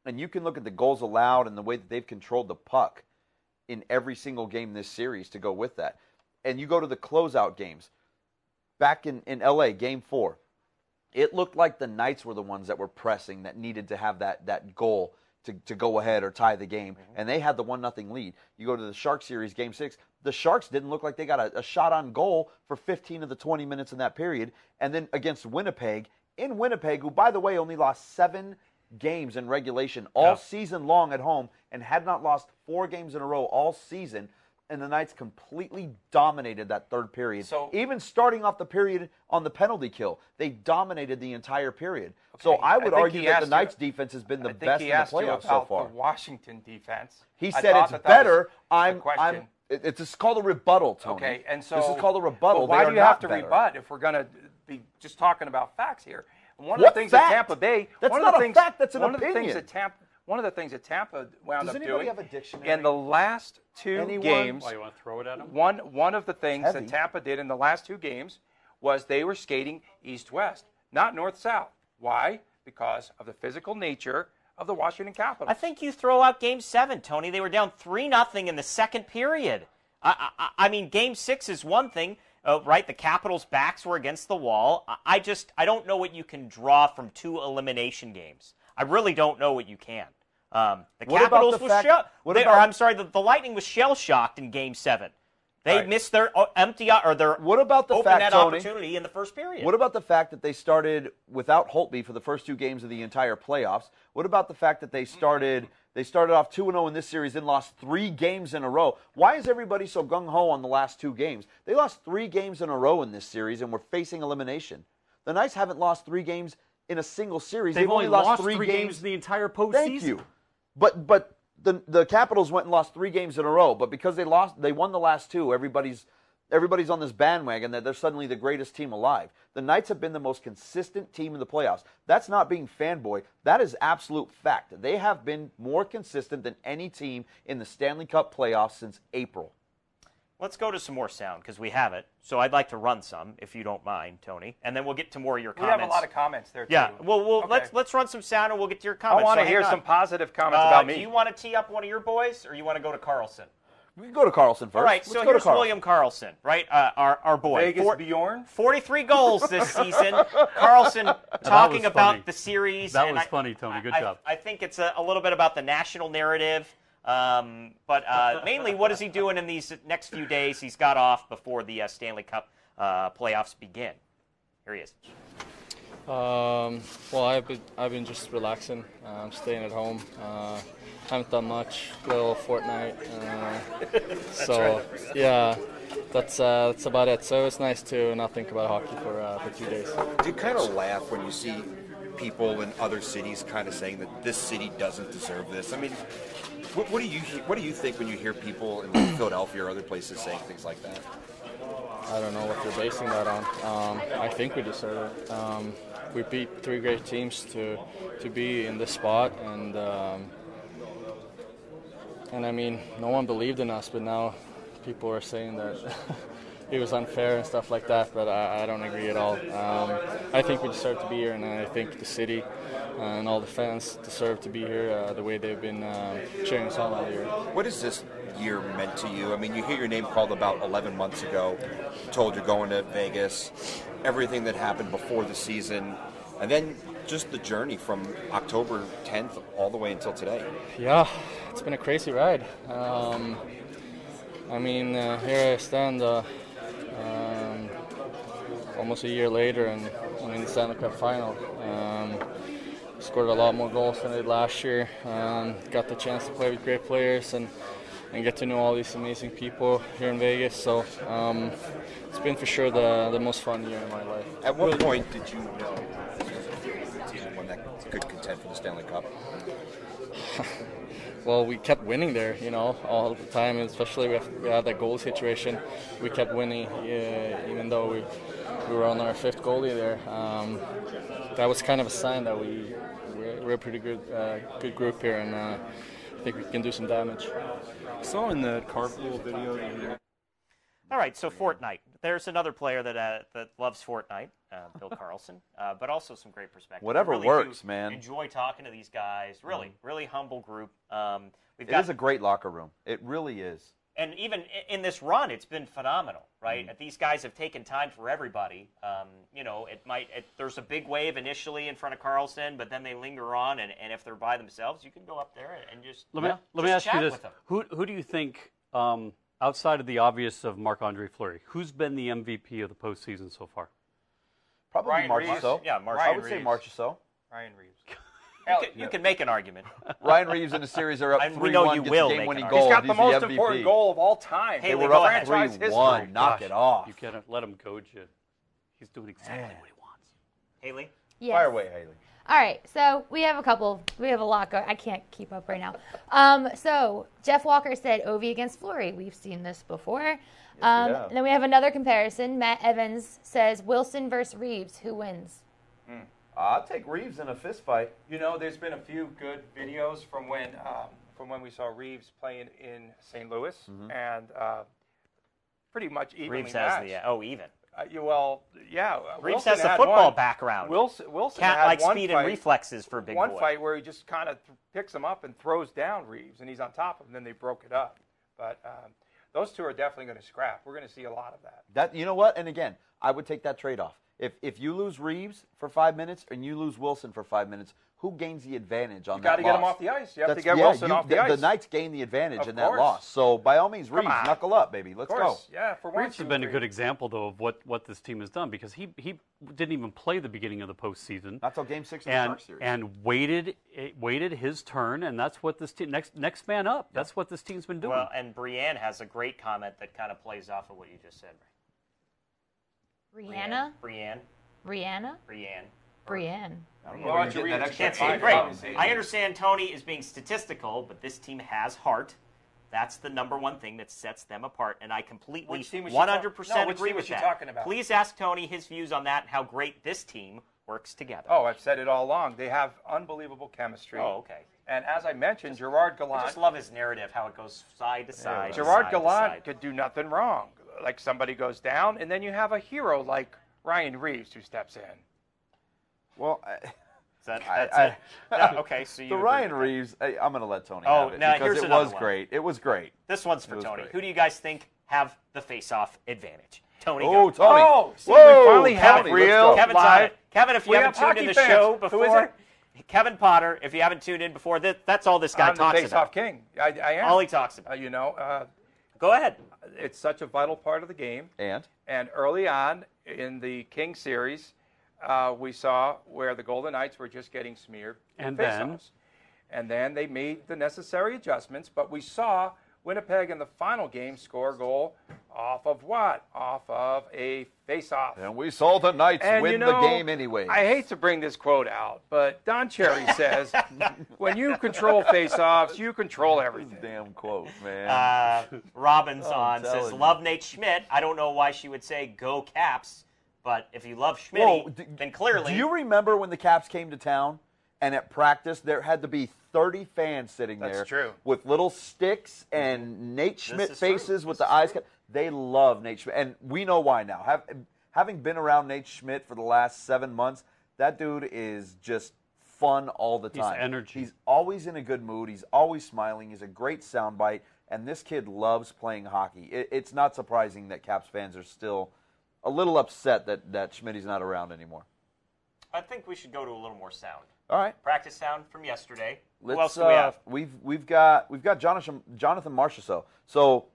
And you can look at the goals allowed and the way that they've controlled the puck in every single game this series to go with that. And you go to the closeout games. Back in L.A., Game 4, it looked like the Knights were the ones that were pressing, that needed to have that goal to go ahead or tie the game, and they had the 1-0 lead. You go to the Sharks series, Game 6, the Sharks didn't look like they got a shot on goal for 15 of the 20 minutes in that period. And then against Winnipeg, who, by the way, only lost 7 games in regulation all season long at home and had not lost 4 games in a row all season, and the Knights completely dominated that third period. So, even starting off the period on the penalty kill, they dominated the entire period. Okay. So I would argue that the Knights' defense has been the best in the playoffs so far. The Washington defense. He said it's better. It's called a rebuttal, Tony. Okay, and so this is called a rebuttal. Why do you have to rebut if we're going to be just talking about facts here? And one of the things that Tampa Bay. That's not a fact. That's an opinion. One of the things that Tampa wound up doing have a dictionary? in the last 2 games. Oh, you want to throw it at them? One of the things that Tampa did in the last 2 games was they were skating east-west, not north-south. Why? Because of the physical nature of the Washington Capitals. I think you throw out Game 7, Tony. They were down 3-0 in the second period. I mean, Game 6 is one thing, right? The Capitals' backs were against the wall. I don't know what you can draw from 2 elimination games. I really don't know what you can. The Capitals the Lightning was shell-shocked in Game 7. They missed their empty or their open net opportunity in the first period. What about the fact that they started without Holtby for the first 2 games of the entire playoffs? What about the fact that they started off 2-0 in this series and lost 3 games in a row? Why is everybody so gung-ho on the last 2 games? They lost 3 games in a row in this series and were facing elimination. The Knights haven't lost 3 games in a single series. They've only lost 3 games in the entire postseason. Thank you. But the Capitals went and lost 3 games in a row. But because they won the last 2. Everybody's on this bandwagon that they're suddenly the greatest team alive. The Knights have been the most consistent team in the playoffs. That's not being fanboy. That is absolute fact. They have been more consistent than any team in the Stanley Cup playoffs since April. Let's go to some more sound because we have it. So I'd like to run some, if you don't mind, Tony, and then we'll get to more of your comments. We have a lot of comments there, too. Yeah, well, Okay. let's run some sound and we'll get to your comments. I want to So hear hang on. some positive comments about me. Do you want to tee up one of your boys, or you want to go to Carlson? We can go to Carlson first. All right, Let's so go here's to Carlson. William Carlson, right? Our boy. Vegas Bjorn? 43 goals this season. Carlson talking was about funny. the series. That and was funny, Tony. Good job. I think it's a little bit about the national narrative. But mainly, what is he doing in these next few days? He's got off before the Stanley Cup playoffs begin. Here he is. Well, I've been just relaxing, staying at home. Haven't done much. Little Fortnite. So yeah, that's about it. So it's nice to not think about hockey for 2 days. Do you kind of laugh when you see people in other cities kind of saying that this city doesn't deserve this? I mean, what do you think when you hear people in Philadelphia or other places saying things like that? I don't know what they're basing that on. I think we deserve it. We beat 3 great teams to be in this spot, and I mean, no one believed in us, but now people are saying that it was unfair and stuff like that, but I don't agree at all. I think we deserve to be here, and I think the city and all the fans deserve to be here the way they've been cheering us on all year. What has this year meant to you? I mean, you hear your name called about 11 months ago, told you're going to Vegas, everything that happened before the season, and then just the journey from October 10th all the way until today. Yeah, it's been a crazy ride. I mean, here I stand almost a year later, and I'm in the Stanley Cup Final. Scored a lot more goals than I did last year. Got the chance to play with great players and get to know all these amazing people here in Vegas. So it's been for sure the most fun year in my life. At what point did you know this was a good team, one that could contend for the Stanley Cup? Well, we kept winning there, all the time, especially we had that goal situation. We kept winning, even though we were on our 5th goalie there. That was kind of a sign that we're a pretty good group here, and I think we can do some damage. I saw in the carpool video that you... All right, so Fortnite. There's another player that loves Fortnite, Bill Carlson, but also some great perspective. Whatever really works, man. Enjoy talking to these guys. Really humble group. It is a great locker room. It really is. And even in this run, it's been phenomenal, right? These guys have taken time for everybody. There's a big wave initially in front of Carlson, but then they linger on, and if they're by themselves, you can go up there and just Let me ask you this: with them. Who do you think, outside of the obvious of Marc-Andre Fleury, who's been the MVP of the postseason so far? Probably Ryan March or Reeves. so. Yeah, March. I would say March or so. Ryan Reeves. You can make an argument. Ryan Reeves in the series are up 3-1, we know you gets will a make game-winning an goal. He's got the He's most MVP. important goal of all time. Hey, They Haley, were go up ahead. 3-1. Knock it off. You can't let him goad you. He's doing exactly what he wants. Haley? Yes. Fire away, Haley. All right, so we have a lot going. I can't keep up right now. So Jeff Walker said Ovi against Fleury. We've seen this before. have. And then we have another comparison. Matt Evans says Wilson versus Reeves. Who wins? I'll take Reeves in a fist fight. There's been a few good videos from when we saw Reeves playing in St. Louis, and pretty much evenly Reeves has matched. Even. Reeves Reeves has a football background. Wilson Cat had like one speed fight, and reflexes for a big one boy. fight where he just kind of picks him up and throws down Reeves, and he's on top of him. Then they broke it up. But those two are definitely going to scrap. We're going to see a lot of that. That, you know what? And again, I would take that trade-off. If you lose Reeves for 5 minutes and you lose Wilson for 5 minutes, who gains the advantage on You that got to get him loss? off the ice. You have to get Wilson off the ice. The Knights gain the advantage Of in that course. loss. So by all means, Reeves, on. knuckle up, baby. Let's Of go. course, yeah. For one, Reeves has been a good example, though, of what this team has done, because he didn't even play the beginning of the postseason. Not till Game 6 of the Shark series. And waited his turn, and that's what this team next man up. That's what this team's been doing. Well, and Brienne has a great comment that kind of plays off of what you just said. Rihanna? Brienne. Rihanna? Brienne. Well, that's your Can't extra see it. five, Great. obviously. I understand Tony is being statistical, but this team has heart. That's the number one thing that sets them apart, and I completely, Which team was 100% no, which agree team with was she that. talking about? Please ask Tony his views on that and how great this team works together. Oh, I've said it all along. They have unbelievable chemistry. Oh, okay. And as I mentioned, Gerard I Gallant. just love his narrative, how it goes side to side. Gerard side to Gallant side. could do nothing wrong. Like somebody goes down, and then you have a hero like Ryan Reeves who steps in. Well, That's it. Yeah, okay, so you the agree Ryan with that. Reeves, I'm going to let Tony Oh, have it now because here's it another was one. great. It was great. This one's for It was Tony. great. Who do you guys think have the face-off advantage? Tony, Oh, go. Tony. Oh, see, Whoa, we finally have Tony, real let's go. Kevin's on live. it. Kevin, if you We haven't have tuned in the hockey fans. show Who is before, it? Kevin Potter, if you haven't tuned in before, that's all this guy I'm the talks face-off about. king. I am. All he talks about. Go ahead. It's such a vital part of the game. And early on in the King series, we saw where the Golden Knights were just getting smeared in And faceoffs. And then they made the necessary adjustments, but we saw Winnipeg in the final game score a goal off of what? Off of a face-off. And we saw the Knights And win the game anyway. I hate to bring this quote out, but Don Cherry says, when you control face-offs, you control everything. Damn quote, man. Robin's I'm on, says, telling you. love Nate Schmidt. I don't know why she would say go Caps, but if you love Schmidt, then clearly. Do you remember when the Caps came to town and at practice there had to be 30 fans sitting there That's true. with little sticks and Nate Schmidt is true. faces with the eyes cut? They love Nate Schmidt, and we know why now. Having been around Nate Schmidt for the last 7 months, that dude is just fun all the time. He's energy. He's always in a good mood. He's always smiling. He's a great soundbite, and this kid loves playing hockey. It's not surprising that Caps fans are still a little upset that Schmidt's not around anymore. I think we should go to a little more sound. All right. Practice sound from yesterday. Who Let's, else do we have? We've got Jonathan Marchessault. So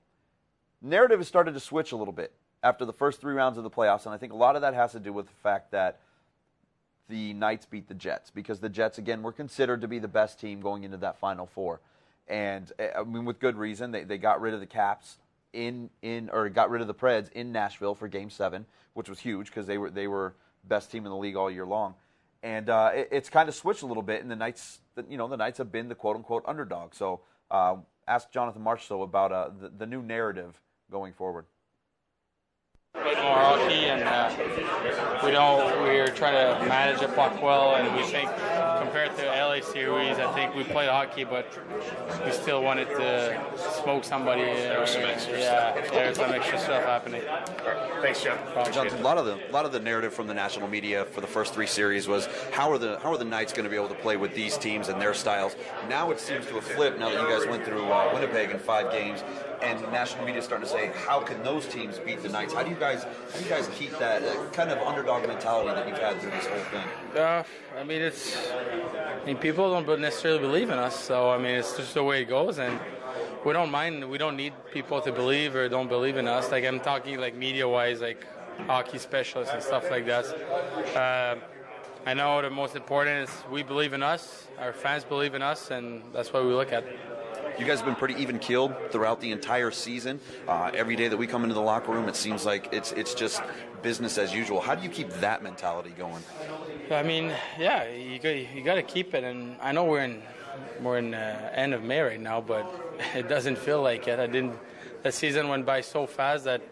narrative has started to switch a little bit after the first 3 rounds of the playoffs, and I think a lot of that has to do with the fact that the Knights beat the Jets, because the Jets again were considered to be the best team going into that Final Four, and I mean with good reason. They got rid of the Caps or got rid of the Preds in Nashville for Game 7, which was huge because they were best team in the league all year long. And it's kind of switched a little bit, and the Knights have been the quote-unquote underdog. So ask Jonathan Marchessault about the new narrative going forward. Played more hockey, and we're trying to manage the puck well, and we think compared to the LA series, I think we played hockey, but we still wanted to smoke somebody. There was some extra stuff. There was some extra stuff happening. Thanks, Jeff. Jonathan, a lot of the narrative from the national media for the first 3 series was how are the Knights going to be able to play with these teams and their styles? Now it seems to have flipped. Now that you guys went through Winnipeg in 5 games, and national media is starting to say, how can those teams beat the Knights? How do you guys keep that kind of underdog mentality that you've had through this whole thing? People don't necessarily believe in us, so it's just the way it goes, and we don't mind. We don't need people to believe or don't believe in us. Like I'm talking like media-wise, like hockey specialists and stuff like that. I know the most important is we believe in us, our fans believe in us, and that's what we look at. You guys have been pretty even-keeled throughout the entire season. Every day that we come into the locker room, it seems like it's just business as usual. How do you keep that mentality going? You got to keep it, and I know we're in end of May right now, but it doesn't feel like it. The season went by so fast that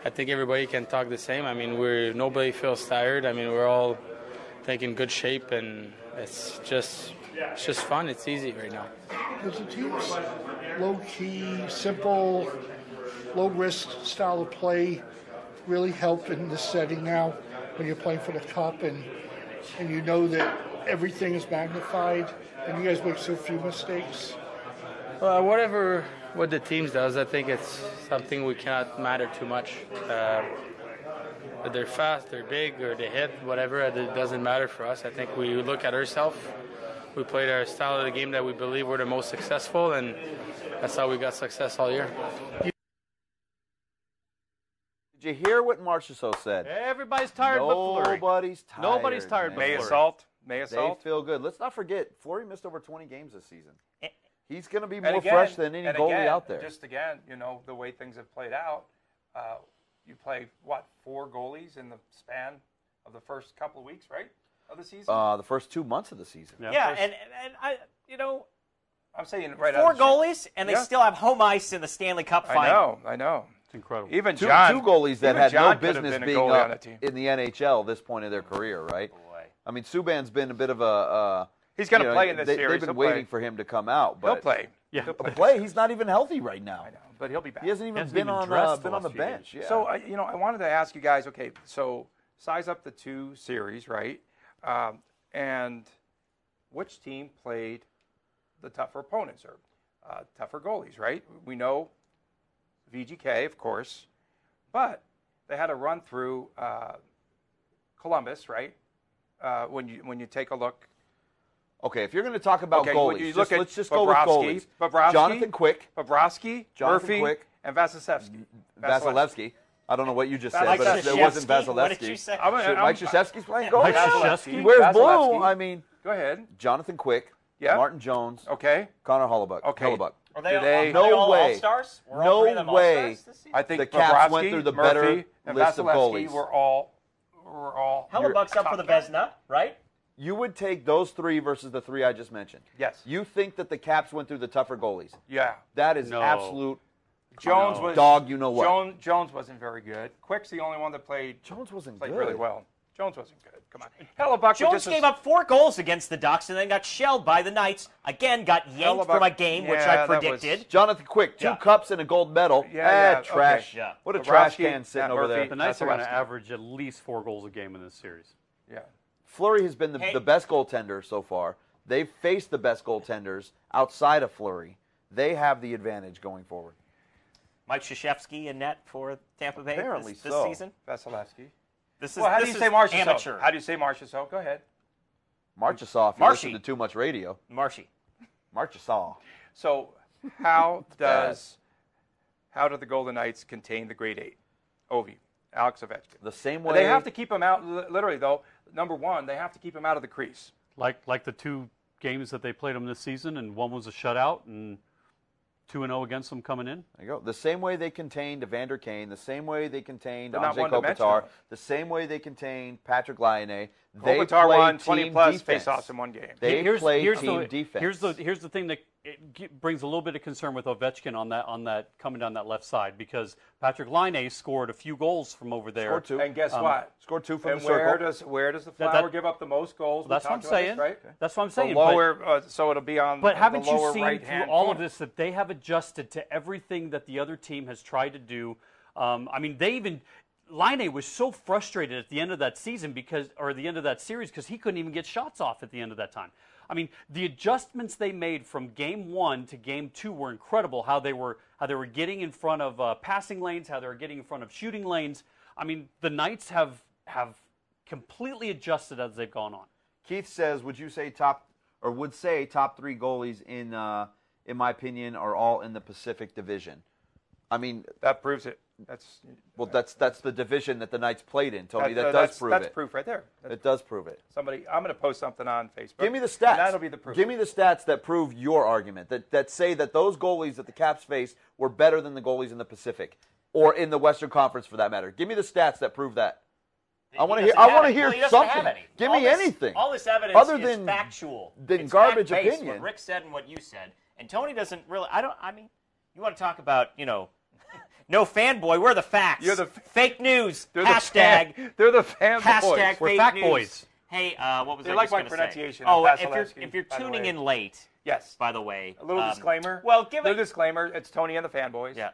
I think everybody can talk the same. Nobody feels tired. We're all in good shape, and it's just fun. It's easy right now. Does the team's low-key, simple, low-risk style of play really help in this setting now when you're playing for the Cup and you know that everything is magnified and you guys make so few mistakes? What the team does, I think it's something we cannot matter too much. They're fast, they're big, or they hit, whatever, it doesn't matter for us. I think we look at ourselves. We played our style of the game that we believe we're the most successful, and that's how we got success all year. Did you hear what Marchessault said? Everybody's tired but Fleury. Nobody's tired. Nobody's tired but May Fleury. assault. They feel good. Let's not forget, Fleury missed over 20 games this season. He's going to be And more again- fresh than any and goalie again, out there. Just again, the way things have played out, you play, 4 goalies in the span of the first couple of weeks, right, of the season? The first 2 months of the season. Yeah, and I, I'm saying right 4 out of the goalies, and they still have home ice in the Stanley Cup Final. I know. It's incredible. Even Two John, goalies that even had John no could have business been a being goalie on up the team. in the NHL at this point of their career, right? I mean, Subban's been a bit of a. He's going to play in this series. They've been waiting for him to come out, but he'll play. Yeah, he'll play. He's not even healthy right now. I know, but he'll be back. He hasn't even been on the bench. Yeah. So I wanted to ask you guys. Okay, so size up the two series, right? And which team played the tougher opponents or tougher goalies, right? We know VGK, of course, but they had a run through Columbus, right? When you take a look. Okay, if you're going to talk about goalies, let's just go with goalies. Bobrovsky, Jonathan Quick, Murphy, Quick, and Vasilevsky. Vasilevsky. I don't know what you just said, Mike but it wasn't Vasilevsky. What did you say? Mike Krzyzewski's playing goalie. Mike Krzyzewski? He wears blue. I mean, go ahead. Jonathan Quick, Martin Jones, Connor Hellebuyck. Hellebuck. Are they all all-stars? No way. I think the Caps went Bobrovsky, through the Murphy, better and list of Vasilevsky goalies. were all. Hellebuck's up for the Vezina, right? You would take those three versus the three I just mentioned. Yes. You think that the Caps went through the tougher goalies? Yeah. That is absolute. Jones was dog. You know what? Jones wasn't very good. Quick's the only one that played. Jones wasn't played good. really well. Jones wasn't good. Come on. Hellebuck Jones gave up 4 goals against the Ducks and then got shelled by the Knights. Again, got yanked from a game, which I predicted. Jonathan Quick, 2 cups and a gold medal. Trash. Okay. What a trash can sitting over there. The Knights are going to average at least 4 goals a game in this series. Yeah. Fleury has been the best goaltender so far. They've faced the best goaltenders outside of Fleury. They have the advantage going forward. Mike Krzyzewski in net for Tampa Bay this season. Vasilevsky. How do you say Marchessault? Amateur. How do you say Marchessault? Go ahead. Marchessault. If you listen to too much radio. Marchessault. So how do the Golden Knights contain the grade 8? Ovi, Alex Ovechkin. The same way. They have to keep him out. Literally, though. Number one, they have to keep him out of the crease. Like the 2 games that they played him this season, and one was a shutout, and 2-0 against them coming in. There you go. The same way they contained Evander Kane, the same way they contained Andrei Kopitar, the same way they contained Patrick Laine. Kopitar won 20-plus face-offs in one game. They played team defense. Here's the thing that brings a little bit of concern with Ovechkin on that coming down that left side, because Patrick Laine scored a few goals from over there. Scored 2. And guess what? Scored 2 from and the circle. Where does the Flower give up the most goals? That's what I'm saying. Right? That's what I'm saying. So it'll be on But haven't the lower you seen right-hand through all corner. of this that they have adjusted to everything that the other team has tried to do? Laine was so frustrated at the end of that season the end of that series because he couldn't even get shots off at the end of that time. I mean, the adjustments they made from game 1 to game 2 were incredible. How they were getting in front of passing lanes, how they were getting in front of shooting lanes. I mean, the Knights have completely adjusted as they've gone on. Keith says, would say top 3 goalies in my opinion are all in the Pacific Division. I mean, that proves it. That's the division that the Knights played in, Tony. That does prove it. That's proof right there. It does prove it. I'm going to post something on Facebook. Give me the stats. And that'll be the proof. Give me the stats that prove your argument. That say that those goalies that the Caps faced were better than the goalies in the Pacific or in the Western Conference, for that matter. Give me the stats that prove that. I want to hear something. Give me anything. All this evidence other is than factual. Than garbage fact-based, opinion. What Rick said and what you said, and Tony doesn't really. You want to talk about no fanboy. We're the facts. You're the fake news. They're hashtag. They're the fanboys. Hashtag We're fake fact news. Boys. Hey, what was they I like just my going to pronunciation. say? Oh, Vasilevsky, if you're by the tuning way. in late. Yes. By the way, a little disclaimer. Well, give a it. disclaimer. It's Tony and the fanboys. Yeah.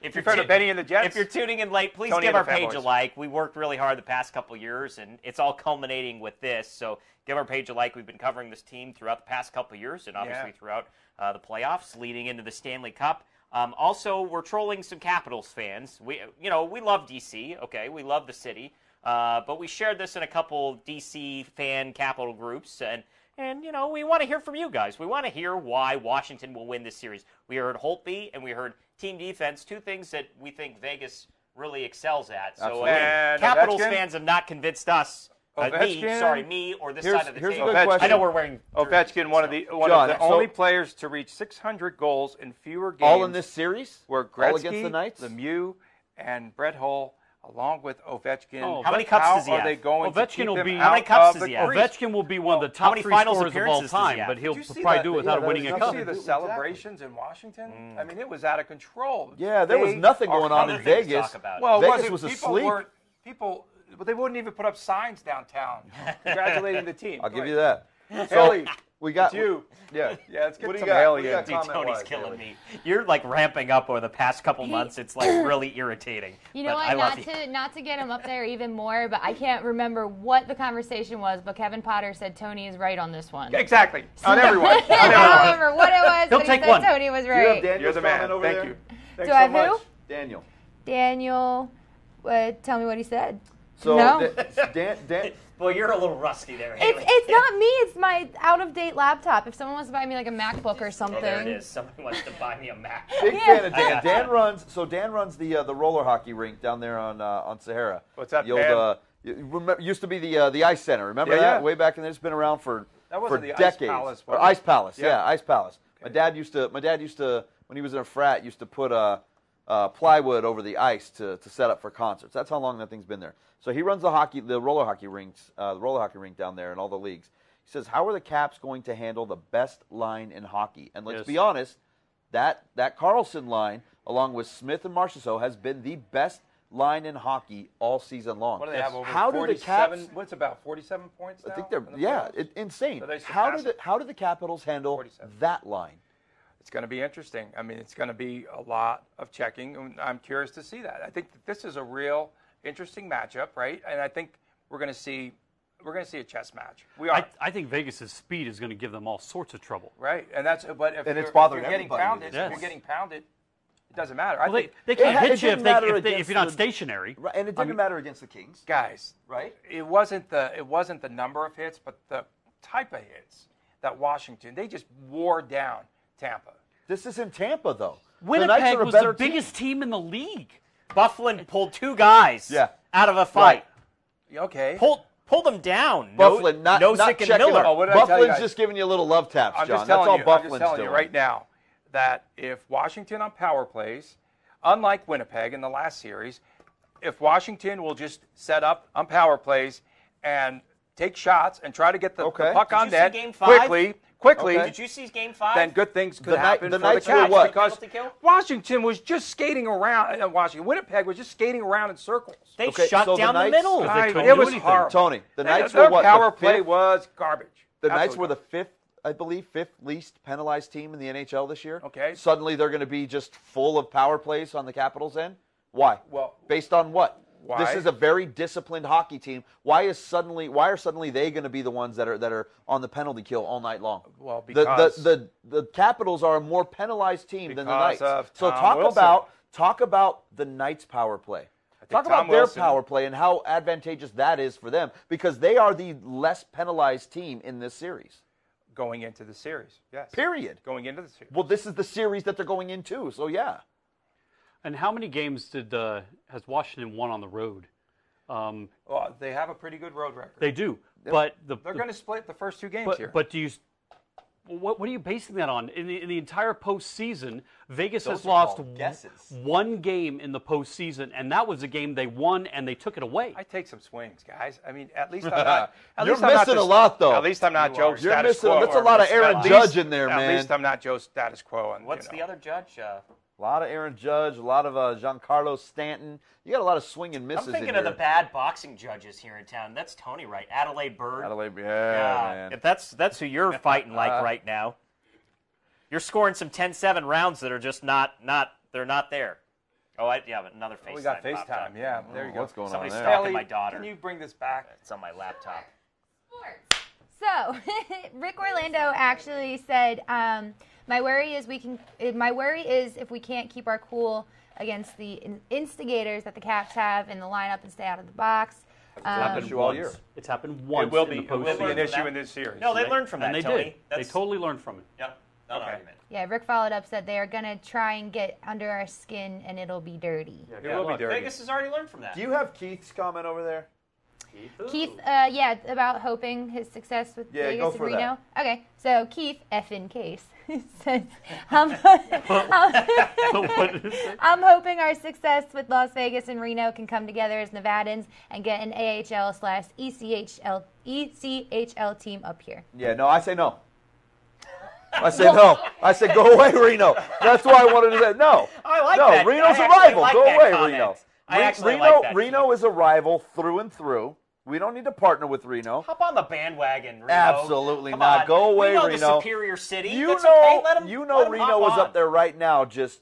If you've heard of Benny and the Jets, if you're tuning in late, please Tony give and our the page fanboys. a like. We worked really hard the past couple years, and it's all culminating with this. So give our page a like. We've been covering this team throughout the past couple years, and obviously throughout the playoffs, leading into the Stanley Cup. Also, we're trolling some Capitals fans. We love DC. Okay, we love the city, but we shared this in a couple DC fan Capital groups, and we want to hear from you guys. We want to hear why Washington will win this series. We heard Holtby and we heard team defense, 2 things that we think Vegas really excels at. So Capitals fans have not convinced us. Me or this side of the here's table. a good question. I know we're wearing Ovechkin, one of the only players to reach 600 goals in fewer games. All in this series? Were Gretzky, all against the Knights? Lemieux, and Brett Hull, along with Ovechkin. How many cups does he have? Are they going to keep him how many cups of does he the have? crease? Ovechkin will be one of the top 3 scorers of all time, but he'll probably do it without winning a cup. Did you see the celebrations in Washington? I mean, it was out of control. Yeah, there was nothing going on in Vegas. Well, Vegas was asleep. they wouldn't even put up signs downtown congratulating the team. I'll give you that. Haley, So we got it's you. Yeah. Yeah, let's get What do some you got? Haley What do you in. got? Dude, comment Tony's wise, killing Haley. me. You're like ramping up over the past couple months. It's like really irritating. You know But I what? love you. Not to get him up there even more, but I can't remember what the conversation was. But Kevin Potter said Tony is right on this one. Exactly. On everyone. On I don't everyone. remember what it was, He'll but take he said one. Tony was Do you have right. Daniel's You're the man. comment over Thank there? you. Thanks Do I so have who? much. Daniel. Daniel, tell me what he said. So No. Dan, Well, you're a little rusty there, Haley. It's not me. It's my out-of-date laptop. If someone wants to buy me like a MacBook or something. Oh, there it is. Somebody wants to buy me a Mac. big Yeah. fan of Dan. Dan runs the roller hockey rink down there on Sahara. What's that, The old, used to be the Ice Center. Remember Yeah, that? yeah. Way back in there. It's been around for That wasn't the Ice decades. Palace, Or was it? Ice Palace. Yeah. Yeah, Ice Palace. Okay. My dad used to when he was in a frat used to put plywood over the ice to set up for concerts. That's how long that thing's been there. So he runs the roller hockey rink down there in all the leagues. He says, how are the Caps going to handle the best line in hockey? And let's Yes. be honest, that Carlson line, along with Smith and Marchessault, has been the best line in hockey all season long. What do they have over How do the 47? Caps? What's about 47 points now? I think they're in the playoffs? insane. So they How surpass it. do the Capitals handle 47. that line? It's going to be interesting. I mean, it's going to be a lot of checking. And I'm curious to see that. I think that this is a real interesting matchup, right? And I think we're going to see a chess match. We are. I think Vegas' speed is going to give them all sorts of trouble. Right, and that's but if And you're, it's bothering if you're getting everybody. pounded, Yes. if you're getting pounded, it doesn't matter. I Well, think they can't It hit you didn't matter if against you're not the- stationary. Right, and it didn't matter against the Kings, guys, right? it wasn't the number of hits, but the type of hits that Washington they just wore down Tampa. This is in Tampa, though. The Knights Winnipeg are a was better the biggest team in the league. Bufflin pulled two guys Yeah. out of a fight. Okay, Pulled them down. Bufflin, not Nozick and checking Miller. up. Oh, what did I tell you Buflin's guys? just giving you a little love taps, I'm John. just That's telling all you. I'm Buflin's just telling doing. you right now that if Washington on power plays, unlike Winnipeg in the last series, if Washington will just set up on power plays and take shots and try to get the Okay. puck Did on you see net Game 5? Okay. Did you see Game 5? then good things could The happen the for Knights the were Caps what? because Penalty kill? Washington was just skating around. Winnipeg was just skating around in circles. They Okay, shut so the down the Knights- middle. They I- couldn't it do was anything. horrible. Tony, the Knights Their were what? power the play fifth? was garbage. The Knights Absolutely were the garbage. fifth, I believe, fifth least penalized team in the NHL this year. Okay. Suddenly they're going to be just full of power plays on the Capitals' end. Why? Well, based on what? why? This is a very disciplined hockey team. Why are suddenly they going to be the ones that are on the penalty kill all night long? Well, because the Capitals are a more penalized team than the Because Knights. of So Tom Wilson. talk about the Knights' power play. think Talk Tom about their Wilson- power play and how advantageous that is for them because they are the less penalized team in this series. going into the series, yes. Period. Going into the series. Well, this is the series that they're going into, so yeah. And how many games has Washington won on the road? Well, they have a pretty good road record. They do, but They're going to split the first two games but, here. But do you? What are you basing that on? In the entire postseason, Vegas Those has are lost called guesses. one game in the postseason, and that was a game they won and they took it away. I take some swings, guys. I mean, at least I'm not. You're missing a lot, though. At least I'm not Joe You're status missing. quo. That's a lot of Aaron At Judge least- in there, man. At least I'm not Joe status quo. And, What's the other judge? A lot of Aaron Judge, a lot of Giancarlo Stanton. You got a lot of swing and misses I'm thinking in of here. the bad boxing judges here in town. That's Tony, right? Adelaide Bird. Adelaide, yeah, man. If that's who you're fighting like right now. You're scoring some 10-7 rounds that are just not they're not there. Oh, but another FaceTime. we got popped up. FaceTime. Yeah, there you go. What's going Somebody's on there? stalking Haley, my daughter. Can you bring this back? It's on my laptop. So, Ric Orlando actually said, "My worry is if we can't keep our cool against the instigators that the Caps have in the lineup and stay out of the box." It's happened issue all once. year. It's happened once. It will in be. the It will be postseason. an issue in this series. No, they learned from that, And they Tony. did. They That's- totally learned from it. Yep. Not an argument. Yeah, Rick followed up, said they are going to try and get under our skin and it'll be dirty. It will be dirty. Vegas has already learned from that. Do you have Keith's comment over there? Keith, about hoping his success with Yeah, Vegas go and for Reno. Okay, so Keith, F in case, said, I'm hoping our success with Las Vegas and Reno can come together as Nevadans and get an AHL/ECHL team up here. Yeah, no, I say no. I say no. I say go away, Reno. That's why I wanted to say no. I like no, that. Reno's I a actually rival. like Go that away, comment. Reno. I actually Reno, like that. Reno is a rival through and through. We don't need to partner with Reno. Hop on the bandwagon, Reno. Absolutely Come not. on. Go away, we know Reno. the superior city. You It's know, okay. Let 'em- you let know 'em Reno hop is on. up there right now, just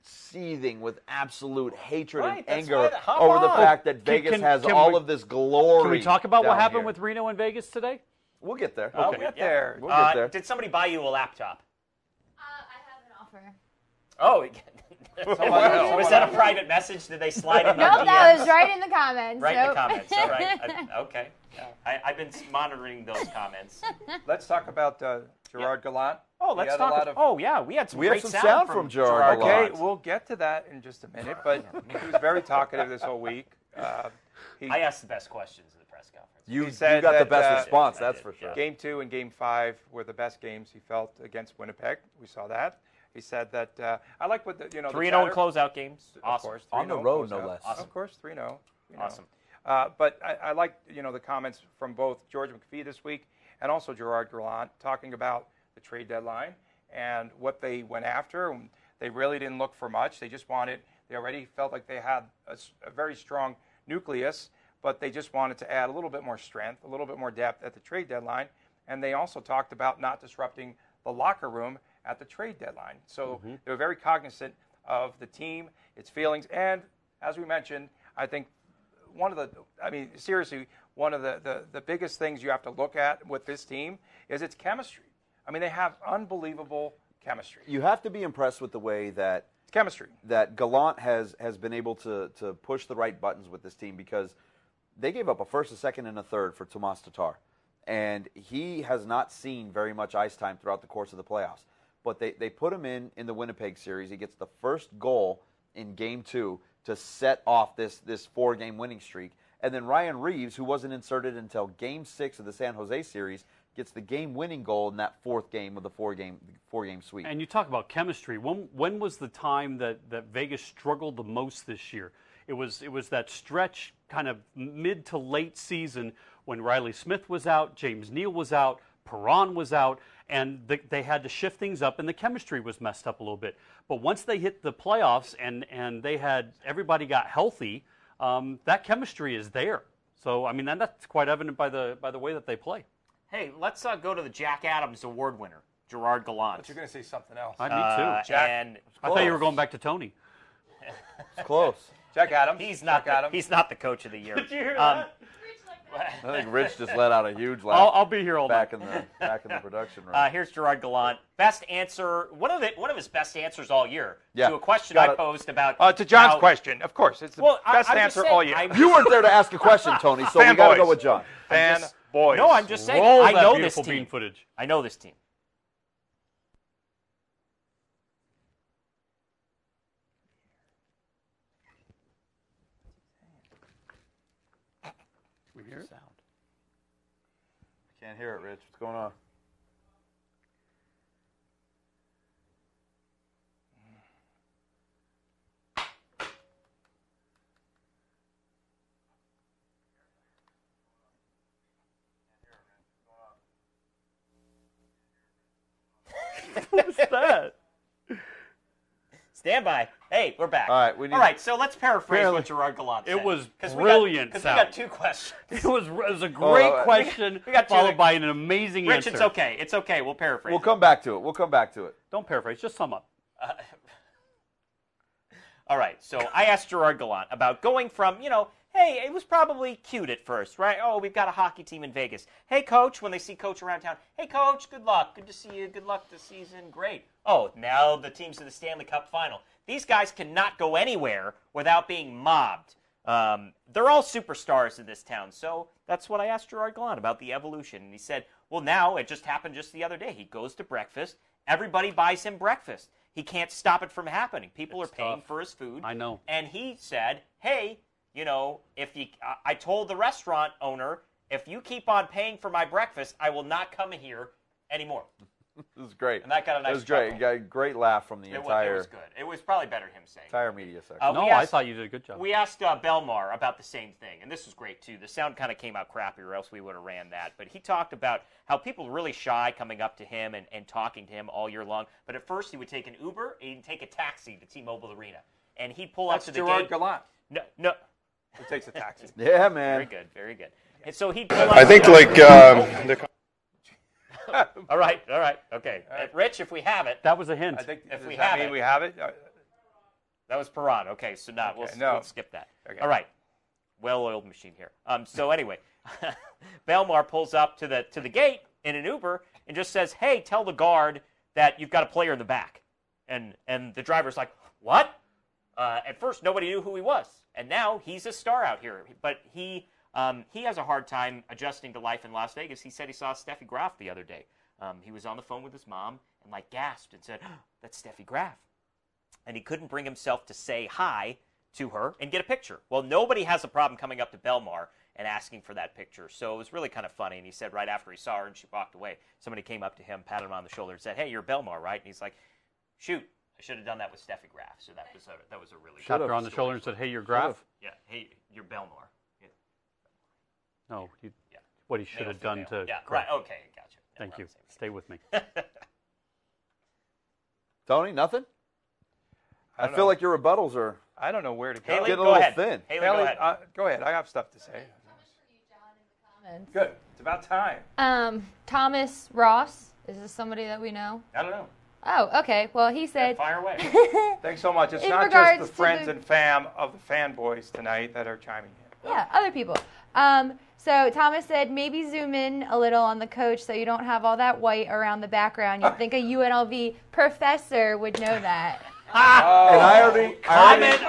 seething with absolute hatred Right, and that's anger why hop over the on. fact that Vegas has all of this glory. Can we talk about what down happened here. with Reno and Vegas today? We'll get there. We'll get there. We'll get there. Did somebody buy you a laptop? I have an offer. Oh, was that a private message? Did they slide in your Nope, DMs? that was right in the comments. Right in the Nope. comments. All right. Okay. I've been monitoring those comments. Let's talk about Gerard Gallant. Oh, He let's had a talk. lot of- Oh, yeah, we had some We great had some sound from Gerard Gallant. Okay, we'll get to that in just a minute, but he was very talkative this whole week. I asked the best questions in the press conference. You said got the that, best response, I that's did, for sure. Game 2 and Game 5 were the best games he felt against Winnipeg. We saw that. He said that I like what the 3-0 in closeout games. Of Awesome. course, On the 3-0 road, no closeout. less. Awesome. Of course, 3-0. Awesome. But I like the comments from both George McPhee this week and also Gerard Gallant talking about the trade deadline and what they went after. They really didn't look for much. They just wanted. They already felt like they had a very strong nucleus, but they just wanted to add a little bit more strength, a little bit more depth at the trade deadline. And they also talked about not disrupting the locker room at the trade deadline. So they were very cognizant of the team, its feelings, and as we mentioned, I think one of the biggest things you have to look at with this team is its chemistry. I mean, they have unbelievable chemistry. You have to be impressed with the way that Chemistry. that Gallant has been able to push the right buttons with this team, because they gave up a first, a second, and a third for Tomas Tatar. And he has not seen very much ice time throughout the course of the playoffs. But they put him in the Winnipeg series. He gets the first goal in Game 2 to set off this 4-game winning streak. And then Ryan Reeves, who wasn't inserted until Game 6 of the San Jose series, gets the game-winning goal in that 4th game of the four-game sweep. And you talk about chemistry. When was the time that Vegas struggled the most this year? It was that stretch kind of mid to late season when Riley Smith was out, James Neal was out, Perron was out, and they had to shift things up, and the chemistry was messed up a little bit. But once they hit the playoffs and everybody got healthy, that chemistry is there. So I mean, that's quite evident by the way that they play. Hey, let's go to the Jack Adams Award winner, Gerard Gallant. But you're going to say something else. Me too. And I thought you were going back to Tony. It's close. Jack Adams. He's not the coach of the year. Did you hear that? I think Rich just let out a huge laugh. I'll be here all back night. in the production room. Here's Gerard Gallant. Best answer, one of his best answers all year Yeah. to a question Got I it. posed about. To John's how- question, of course, it's the best I'm just answer saying, all year. You weren't there to ask a question, Tony, so we got to go with John. Fanboys. No, I'm just saying. Roll I that know this beautiful team. bean footage. I know this team. We hear it? Sound. I can't hear it, Rich. What's going on? What's that? Stand by. Hey, we're back. All right, we need- All right, so let's paraphrase what Gerard Gallant said. It was 'Cause brilliant Because sound. we got two questions. It was a great question we got two. followed by an amazing Rich, answer. it's okay. It's okay. We'll paraphrase. We'll come back to it. Don't paraphrase. Just sum up. All right, so I asked Gerard Gallant about going from, hey, it was probably cute at first, right? Oh, we've got a hockey team in Vegas. Hey, Coach, when they see Coach around town. Hey, Coach, good luck. Good to see you. Good luck this season. Great. Oh, now the team's in the Stanley Cup Final. These guys cannot go anywhere without being mobbed. They're all superstars in this town, so that's what I asked Gerard Gallant about the evolution. And he said, well, now it just happened just the other day. He goes to breakfast. Everybody buys him breakfast. He can't stop it from happening. People are paying for his food. I know. And he said, hey, I told the restaurant owner, if you keep on paying for my breakfast, I will not come in here anymore. This is great. And that got a nice It was great. chuckle. You got a great laugh from the It entire was good. It was probably better him saying. entire media section. I thought you did a good job. We asked Belmar about the same thing, and this was great, too. The sound kind of came out crappy, or else we would have ran that. But he talked about how people were really shy coming up to him and talking to him all year long. But at first, he would take an Uber, and he'd take a taxi to T-Mobile Arena. And he'd pull up to the Gerard gate. Gallant. No. Who takes a taxi? Yeah, man. Very good. And so he. I think All right. Okay. Rich, if we have it. That was a hint. I think If we does that have mean it. we have it. That was Perron. Okay, so now we'll skip that. Okay. All right. Well-oiled machine here. So anyway, Belmar pulls up to the gate in an Uber and just says, "Hey, tell the guard that you've got a player in the back." And the driver's like, "What?" At first, nobody knew who he was, and now he's a star out here. But he has a hard time adjusting to life in Las Vegas. He said he saw Steffi Graf the other day. He was on the phone with his mom and gasped and said, oh, "That's Steffi Graf," and he couldn't bring himself to say hi to her and get a picture. Well, nobody has a problem coming up to Belmar and asking for that picture. So it was really kind of funny. And he said right after he saw her and she walked away, somebody came up to him, patted him on the shoulder, and said, "Hey, you're Belmar, right?" And he's like, "Shoot, I should have done that with Steffi Graf." So that was a really Tapped her on the shoulder and said, "Hey, you're Graf." Yeah, "Hey, you're Belmar." Yeah. No, what he should have done to. Yeah, Graf. right. Okay, gotcha. Yeah, Thank you. Stay with me. Tony, nothing? I feel know. like your rebuttals are I don't know where to go. Haley, getting a go little ahead. thin. Haley, go ahead. Go ahead. I have stuff to say. Good. It's about time. Thomas Ross. Is this somebody that we know? I don't know. Oh, okay. Well, he said. Fire away. Thanks so much. It's In not just regards the to friends the- and fam of the fanboys tonight that are chiming in. Yeah, other people. So Thomas said maybe zoom in a little on the coach so you don't have all that white around the background. You'd think a UNLV professor would know that. And I already responded.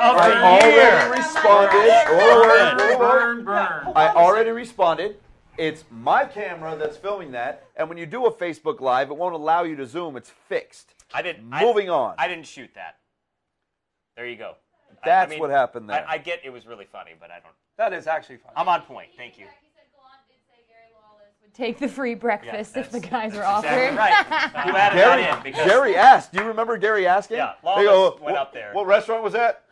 I already responded. It's my camera that's filming that, and when you do a Facebook Live, it won't allow you to zoom. It's fixed. Moving on. I didn't shoot that. There you go. That's what happened there. I get it was really funny, but I don't. That is actually funny. I'm on point. Thank you. Take the free breakfast if the guys were Exactly offered. right. Who added that in? Because Gary asked. Do you remember Gary asking? Yeah, They Lawless went up there. What restaurant was that?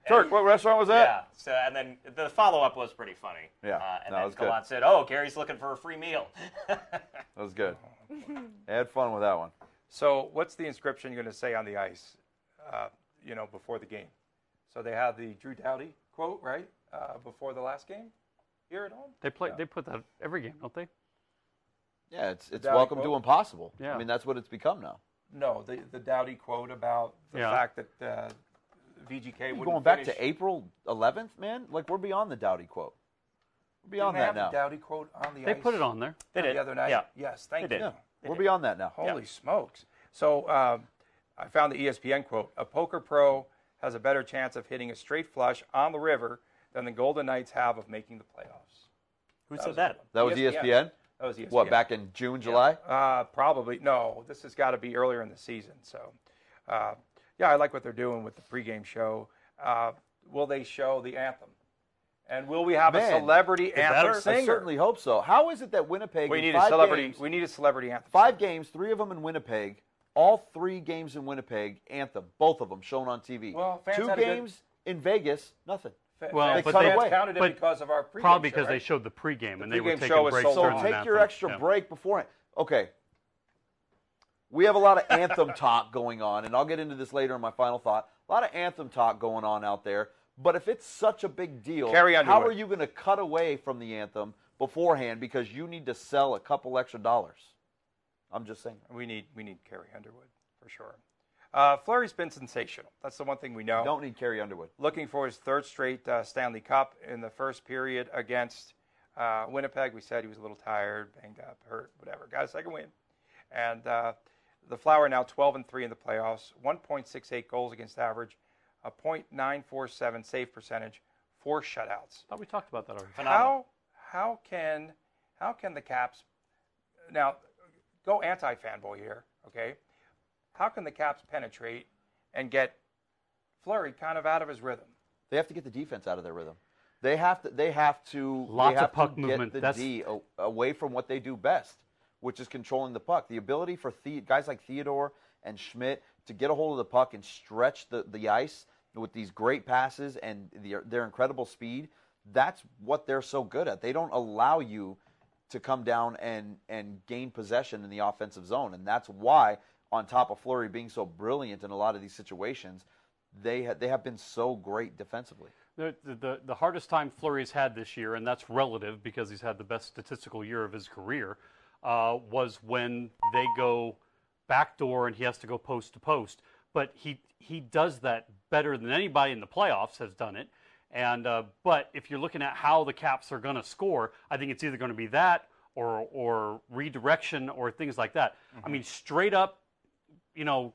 Turk, what restaurant was that? Yeah. So and then the follow-up was pretty funny. Yeah. And No, it then was good. Gallant said, "Oh, Gary's looking for a free meal." That was good. I had fun with that one. So what's the inscription going to say on the ice, before the game? So they have the Drew Doughty quote, right, before the last game here at home? They put that every game, don't they? Yeah, it's Doughty welcome quote? to impossible. Yeah. I mean, that's what it's become now. No, the Doughty quote about the fact that VGK wouldn't Going back finish. to April 11th, man? Like, we're beyond the Doughty quote. We're beyond Didn't they that now. have the Doughty quote on the They ice put it on there. They did. the other night? Yeah. Yes, thank They you. did. Yeah, we're beyond that now. Holy smokes. So I found the ESPN quote. A poker pro has a better chance of hitting a straight flush on the river than the Golden Knights have of making the playoffs. Who said that? That was ESPN? That was ESPN. What, back in June, July? Probably. No, this has got to be earlier in the season. So, I like what they're doing with the pregame show. Will they show the anthem? And will we have a celebrity anthem singer? I certainly hope so. How is it that Winnipeg We in need 5 a celebrity. games, We need a celebrity anthem. 5 games, 3 of them in Winnipeg, all 3 games in Winnipeg, anthem, both of them shown on TV. Well, fans 2 had a good- games in Vegas, nothing. Well, fans but counted it but because of our pregame probably show, because they right? showed the pregame and they pregame were show taking was breaks so during long. the Take your anthem. extra Yeah. break beforehand. Okay. We have a lot of anthem talk going on, and I'll get into this later in my final thought. A lot of anthem talk going on out there. But if it's such a big deal, how are you going to cut away from the anthem beforehand because you need to sell a couple extra dollars? I'm just saying. We need Carrie Underwood for sure. Fleury's been sensational. That's the one thing we know. Don't need Carrie Underwood. Looking for his 3rd straight Stanley Cup in the first period against Winnipeg. We said he was a little tired, banged up, hurt, whatever. Got a second win. And the Flower now 12-3 in the playoffs, 1.68 goals against average, a .947 save percentage, 4 shutouts. I thought we talked about that already. Phenomenal. How can the Caps now go anti-fanboy here? Okay, how can the Caps penetrate and get Fleury kind of out of his rhythm? They have to get the defense out of their rhythm. They have to Lots of puck get movement. the D away from what they do best, which is controlling the puck. The ability for guys like Theodore and Schmidt to get a hold of the puck and stretch the ice with these great passes and their incredible speed, that's what they're so good at. They don't allow you to come down and gain possession in the offensive zone, and that's why, on top of Fleury being so brilliant in a lot of these situations, they have been so great defensively. The hardest time Fleury's had this year, and that's relative because he's had the best statistical year of his career, was when they go backdoor and he has to go post to post. But he does that better than anybody in the playoffs has done it. And but if you're looking at how the Caps are going to score, I think it's either going to be that or redirection or things like that. I mean, straight up, you know,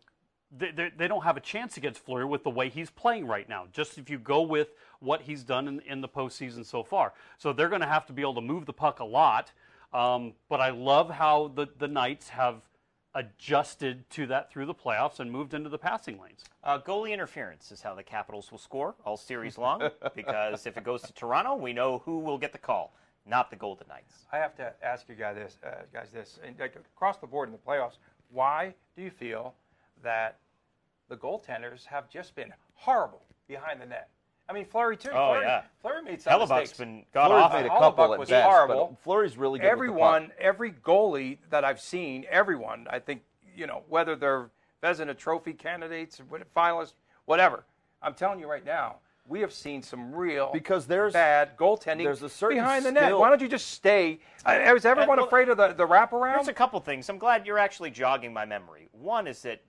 they don't have a chance against Fleury with the way he's playing right now, just if you go with what he's done in the postseason so far. So they're going to have to be able to move the puck a lot. But I love how the Knights have adjusted to that through the playoffs and moved into the passing lanes. Goalie interference is how the Capitals will score all series long, because if it goes to Toronto, we know who will get the call, not the Golden Knights. I have to ask you guys this, and like across the board in the playoffs, why do you feel that the goaltenders have just been horrible behind the net? I mean, Fleury too. Oh, Fleury made some Hellebuck's mistakes. been got Fleury's off. made a couple at was best, horrible. but Fleury's really good with the puck. Every goalie that I've seen, everyone, I think, you know, whether they're Vezina Trophy candidates, finalists, whatever, I'm telling you right now, we have seen some real bad goaltending there's a certain behind the net. skill. Why don't you just stay? Is everyone afraid of the wraparound? There's a couple things. I'm glad you're actually jogging my memory. One is that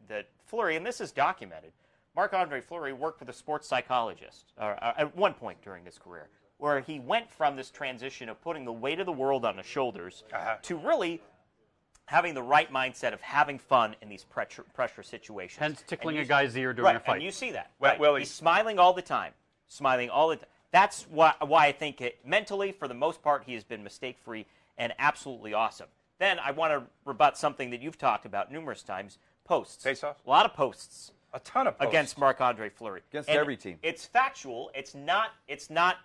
Fleury, and this is documented, Marc-Andre Fleury worked with a sports psychologist at one point during his career, where he went from this transition of putting the weight of the world on his shoulders to really having the right mindset of having fun in these pressure situations. Hence tickling a guy's ear during a fight. And you see that. Well, right. Willie. He's smiling all the time. That's why I think mentally, for the most part, he has been mistake-free and absolutely awesome. Then I want to rebut something that you've talked about numerous times, posts. Face-offs? A lot of posts. A ton of posts. Against Marc-Andre Fleury. Against And every team. It's factual. It's not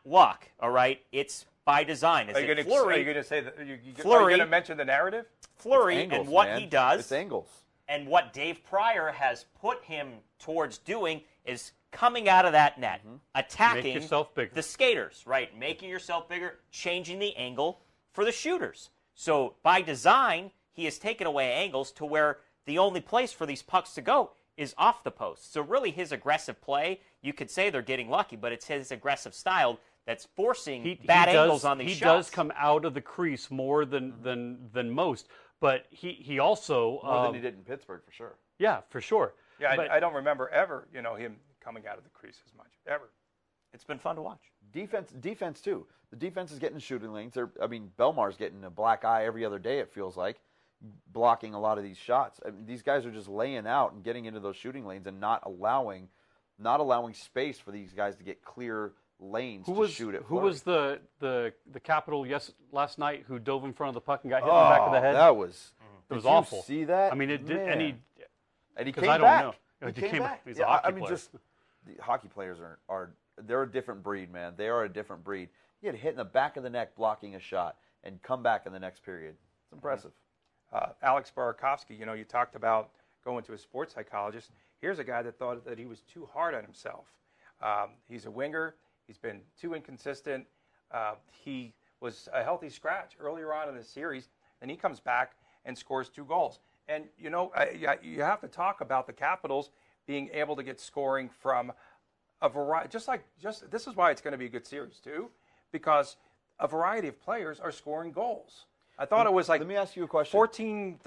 luck, all right? It's by design. Are you going to say that? Fleury, are you going to mention the narrative? Fleury Angles, and what man. he does. It's angles. And what Dave Pryor has put him towards doing is coming out of that net, attacking Make yourself bigger. the skaters, right? Making yourself bigger, changing the angle for the shooters. So by design, he has taken away angles to where the only place for these pucks to go is off the post. So really his aggressive play, you could say they're getting lucky, but it's his aggressive style that's forcing bad angles on these shots. He does come out of the crease more than most, but he also More than he did in Pittsburgh, for sure. Yeah, for sure. Yeah, but, I don't remember ever, him coming out of the crease as much ever. It's been fun to watch. Defense too. The defense is getting shooting lanes. Belmar's getting a black eye every other day. It feels like, blocking a lot of these shots. I mean, these guys are just laying out and getting into those shooting lanes and not allowing space for these guys to get clear lanes to shoot at. Who was the Capital last night who dove in front of the puck and got hit in the back of the head? That was awful. See that? I mean, it did. And he came I don't back. know. He came back. He's a hockey player. The hockey players are they're a different breed, man. They are a different breed. You get hit in the back of the neck blocking a shot and come back in the next period. It's impressive. Alex Burakovsky, you talked about going to a sports psychologist. Here's a guy that thought that he was too hard on himself. He's a winger. He's been too inconsistent. He was a healthy scratch earlier on in the series, and he comes back and scores 2 goals. And, you have to talk about the Capitals being able to get scoring from a variety. This is why it's going to be a good series, too, because a variety of players are scoring goals. I thought it was like, let me ask you a question. 14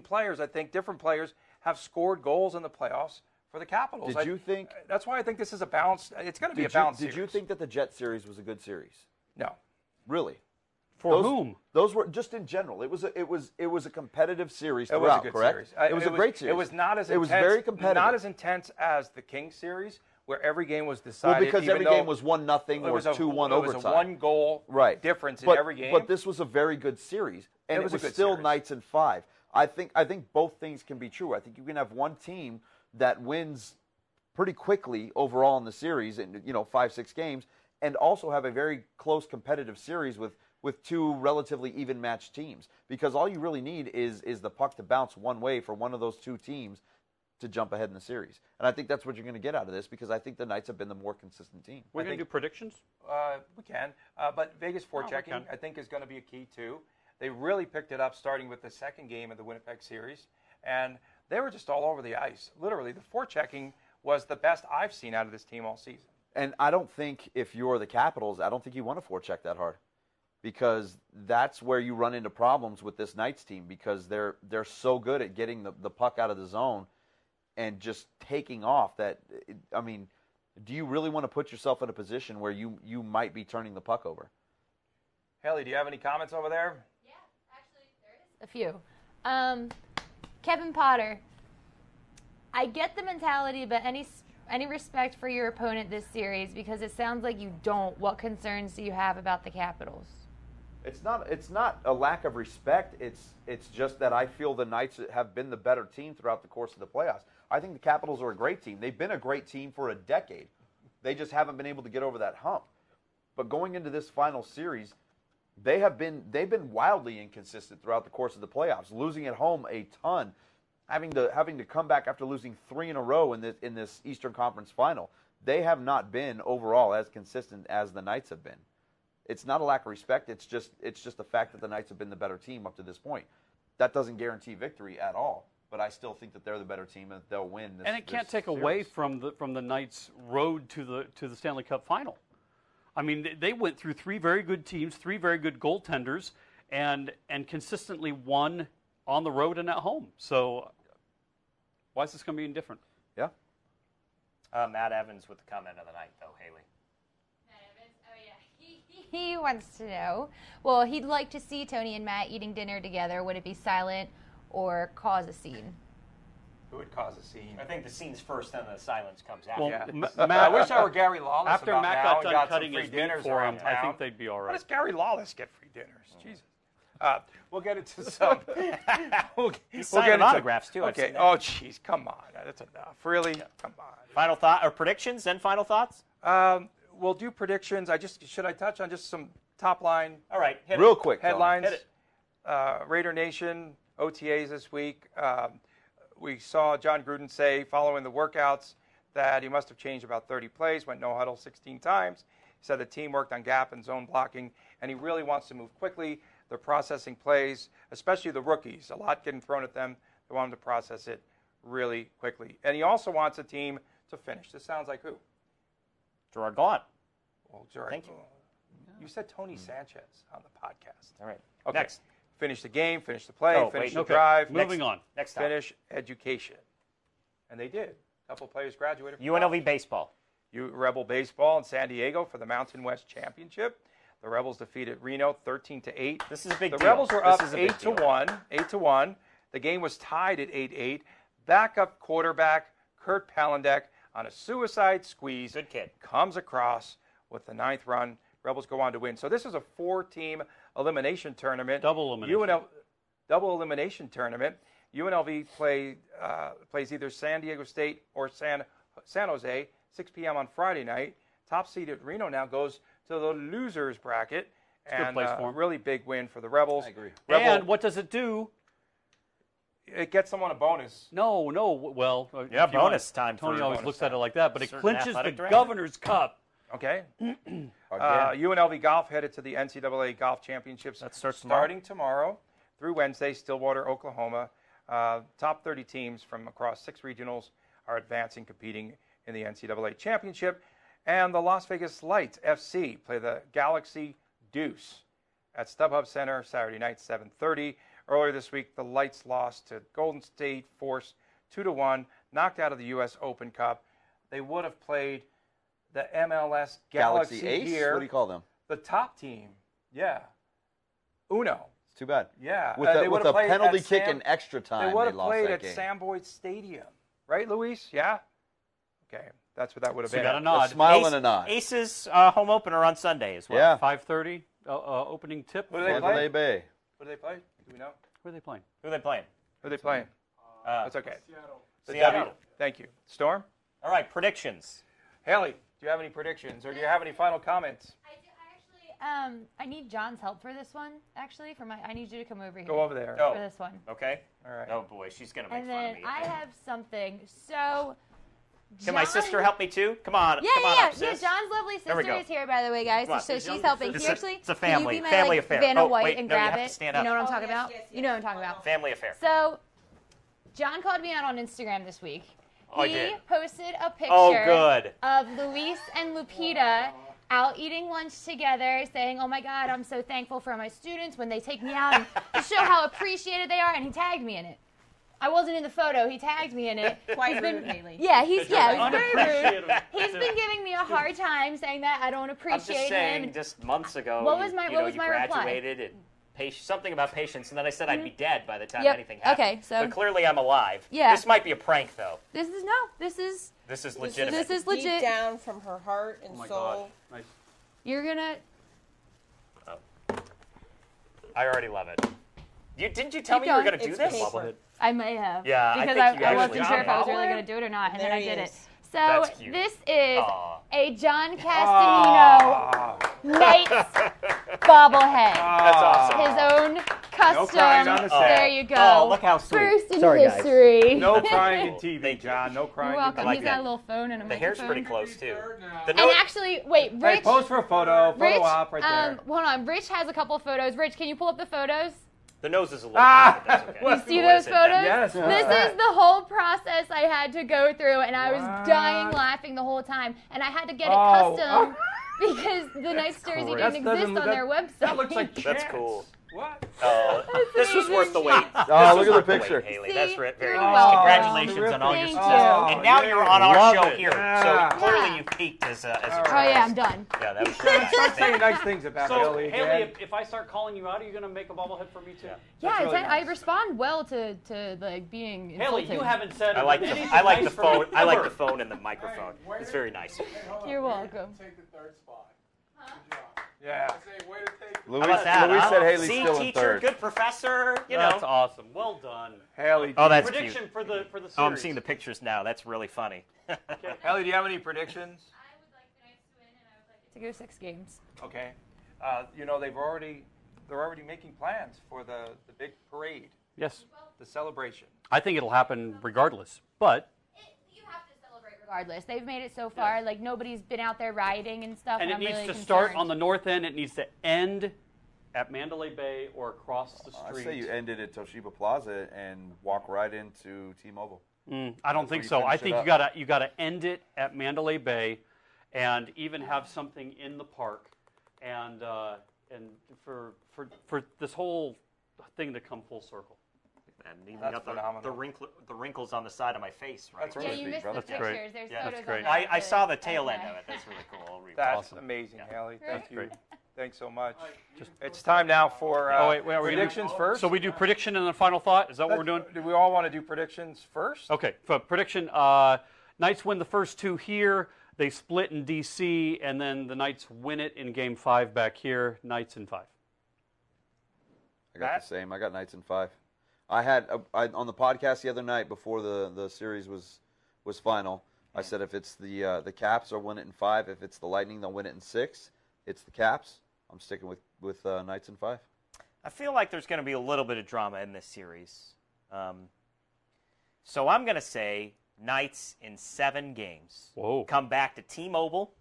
players, I think, different players have scored goals in the playoffs for the Capitals. Did you think? That's why I think this is a balanced. It's going to be a balanced series. Did you think that the Jet series was a good series? No. Really? For whom? Those were just in general. It was a competitive series throughout. It was a good correct? Series. It was a great series. It was not as intense. It was very competitive. Not as intense as the Kings series, where every game was decided. Well, because every game was 1-0 or 2-1 overtime. It was a 1-goal difference in every game. But this was a very good series, and it was still series. Knights in 5. I think both things can be true. I think you can have one team that wins pretty quickly overall in the series, in 5-6 games, and also have a very close competitive series with 2 relatively even matched teams. Because all you really need is the puck to bounce one way for one of those 2 teams to jump ahead in the series. And I think that's what you're going to get out of this, because I think the Knights have been the more consistent team. We're going to do predictions? We can. But Vegas forechecking, I think, is going to be a key, too. They really picked it up starting with the second game of the Winnipeg series, and they were just all over the ice. Literally, the forechecking was the best I've seen out of this team all season. And I don't think if you're the Capitals, I don't think you want to forecheck that hard, because that's where you run into problems with this Knights team, because they're so good at getting the puck out of the zone and just taking off that, I mean, do you really want to put yourself in a position where you might be turning the puck over? Haley, do you have any comments over there? Yeah, actually, there is a few. Kevin Potter, I get the mentality, but any respect for your opponent this series, because it sounds like you don't. What concerns do you have about the Capitals? It's not a lack of respect. It's just that I feel the Knights have been the better team throughout the course of the playoffs. I think the Capitals are a great team. They've been a great team for a decade. They just haven't been able to get over that hump. But going into this final series, they've been wildly inconsistent throughout the course of the playoffs, losing at home a ton, having to come back after losing 3 in a row in this Eastern Conference final. They have not been overall as consistent as the Knights have been. It's not a lack of respect. It's just the fact that the Knights have been the better team up to this point. That doesn't guarantee victory at all, but I still think that they're the better team and they'll win this. And it can't take series away from the Knights' road to the Stanley Cup Final. I mean, they went through 3 very good teams, 3 very good goaltenders, and consistently won on the road and at home. So why is this going to be any different? Yeah. Matt Evans with the comment of the night, though, Haley. He wants to know, well, he'd like to see Tony and Matt eating dinner together. Would it be silent or cause a scene? Who would cause a scene? I think the scene's first, then the silence comes after. Well, Yeah. Matt, I wish I were Gary Lawless. after about Matt now got and done some cutting free his meat dinners for him, around I town. think they'd be all Why right. does Gary Lawless get free dinners? Jesus. We'll get into some. He's signing autographs, too. I've Okay. seen that. Oh, jeez. Come on. That's enough. Really? Come on. Final thought or predictions? Then final thoughts. We'll do predictions. Should I touch on just some top line? All right. Hit Real it. quick, Tony. Headlines. Hit it. Raider Nation OTAs this week. We saw John Gruden say following the workouts that he must have changed about 30 plays, went no huddle 16 times. He said the team worked on gap and zone blocking, and he really wants to move quickly. They're processing plays, especially the rookies. A lot getting thrown at them. They want them to process it really quickly. And he also wants a team to finish. This sounds like who? Gerard Gallant. Well, Gerard. Thank you. You said Tony Sanchez on the podcast. All right. Okay. Next. Finish the game, finish the play, Oh, finish wait. the Okay. drive. Moving on. Next topic. Finish education. And they did. A couple players graduated. from UNLV baseball. Rebel baseball in San Diego for the Mountain West Championship. The Rebels defeated Reno 13-8. This is a big The deal. Rebels were This up is a big 8-1. 8-1. The game was tied at 8-8. Backup quarterback Kurt Palandek on a suicide squeeze. Good kid. Comes across with the 9th run. Rebels go on to win. So this is a 4-team elimination tournament. Double elimination. Double elimination tournament. UNLV plays either San Diego State or San Jose, 6 p.m. on Friday night. Top seeded Reno now goes to the losers bracket. a good place for 'em. Really big win for the Rebels. I agree. And what does it do? It gets someone a bonus. No. Well, Yeah, if you bonus want- time for Tony always bonus looks time. at it like that, but it Certain clinches the athletic director. Governor's Cup. Okay. Again. UNLV Golf headed to the NCAA Golf Championships That starts starting tomorrow through Wednesday, Stillwater, Oklahoma. Top 30 teams from across 6 regionals are advancing, competing in the NCAA Championship. And the Las Vegas Lights FC play the Galaxy Deuce at StubHub Center Saturday night, 7:30. Earlier this week, the Lights lost to Golden State Force 2-1, knocked out of the U.S. Open Cup. They would have played the MLS Galaxy Ace? here. What do you call them? The top team, yeah. Uno, It's too bad. yeah. With They a would've played penalty at kick Sam- in extra time, They would have lost played that at game. Sam Boyd Stadium, right, Luis? Yeah. Okay, that's what that would have So you been. got a nod. A smile and a nod. Aces home opener on Sunday as well. Yeah. 5:30 opening tip. Who do they play? Mandalay Bay. Who do they play? Do we know? Who are they playing? Who are they playing? Who are they playing? That's okay. The Seattle. W. Thank you. Storm? All right, predictions. Haley, do you have any predictions or do you have any final comments? I need John's help for this one. Actually, I need you to come over here. Go over there. Oh. For this one. Okay. All right. Oh boy, she's gonna make And fun then of me. I have something. So. Can my John- sister help me too? Come on. Yeah, come on yeah, up, sis. John's lovely There we sister go. is here, by the way, guys. Come on. So His she's younger helping. sister. He actually. It's a can you family- be my, family like, affair. Vanna Oh, White wait, and no, you grab have to it. stand You up. know what I'm Oh, talking about? You know what I'm talking about. Family affair. So, John called me out on Instagram this week, Oh, I He did. posted a picture Oh, good. of Luis and Lupita out eating lunch together, saying, "Oh my God, I'm so thankful for my students when they take me out and to show how appreciated they are." And he tagged me in it. I wasn't in the photo. He tagged me in it. Quite rude, Haley. Yeah, he's very rude. Unappreciative. He's been giving me a hard time, saying that I don't I'm appreciate just saying, him. just months ago, What was my you reply? graduated and something about patience, and then I said I'd be dead by the time Yep. anything happened. Okay, so- But clearly I'm alive. Yeah. This might be a prank, though. This is legitimate. This is legit. Deep down from her heart and Oh my soul. God. Nice. You're gonna. I already love it. Didn't you tell Keep me you were going. going to do It's this? paper. I may have. Yeah, I because think you I actually wasn't sure if I was did. really going to do it or not, and then There I he did is. it. So That's cute. this is Aw. a John Castellino Knights bobblehead. That's awesome. His own custom. crying on the set. There you go. Oh, look how sweet. First in Sorry, guys. history. No crying in TV, John. No You're crying in welcome. TV. like He's got that. a little phone and a The microphone. hair's pretty close, too. The And note- actually, wait, Hey, Rich. pose for a photo. Photo Rich, op right there. hold on. Rich has a couple of photos. Rich, can you pull up the photos? the nose is a little but that's okay. You see What those is it? photos? Yes. This is the whole process I had to go through, and I was dying laughing the whole time. And I had to get it Oh. custom because the Knights jersey cool. didn't That exist doesn't- on their website. That looks like That's chance. cool. What? Oh, this was worth the wait. Oh, This look was at the worth wait, picture. Haley. See? That's very You're nice. welcome. Congratulations on all your Thank success. you. And now you're on our Love show it. here. Yeah. So clearly Yeah. you peaked as a All Oh yeah, I'm done. Yeah, that was Start saying nice things about So, Haley Haley, again. if I start calling you out, are you going to make a bobblehead for me too? Yeah, really I nice. respond well to like being Haley, insulted. you haven't said. I like anything the nice for me phone. I like ever. the phone and the microphone. It's very nice. You're welcome. Take the third spot. Good job. Yeah. I say, way to take the Luis, How about that? Luis huh? said Haley's See, still in teacher, third. good professor. You know. That's awesome. Well done. Haley. Oh, that's Prediction cute. for the series. Oh, I'm seeing the pictures now. That's really funny. Haley, do you have any predictions? I would like the Knights to win, and I would like it to go 6 games. Okay. You know they're already making plans for the big parade, Yes, the celebration. I think it'll happen regardless. But You have to celebrate regardless. They've made it so far. Like nobody's been out there rioting and stuff. and it I'm needs really to start concerned. on the north end. It needs to end at Mandalay Bay or across the I street. say you ended at Toshiba Plaza and walk right into T-Mobile. I don't That's think where so. you I finish think it you gotta end it at Mandalay Bay, and even have something in the park, and for this whole thing to come full circle. And even That's got phenomenal. the wrinkles on the side of my face. Right. That's Yeah, really you missed the That's pictures. great. There's Yeah, photos that's great. on there I to- saw the tail end okay. of it. That's really cool. I'll read That's Awesome. amazing, Haley. Thank you. great. Thanks so much. It's time now for Oh, wait, are we gonna- predictions first. So we do prediction and then final thought. Is that what we're doing? Do we all want to do predictions first? Okay. For prediction, Knights win the first 2 here. They split in DC, and then the Knights win it in Game 5 back here. Knights in 5. I got Matt? the same. I got Knights in 5. I had on the podcast the other night before the series was final. I said if it's the Caps, they'll win it in 5. If it's the Lightning, they'll win it in 6. It's the Caps. I'm sticking with Knights in 5. I feel like there's going to be a little bit of drama in this series. So I'm going to say Knights in 7 games. Whoa. Come back to T-Mobile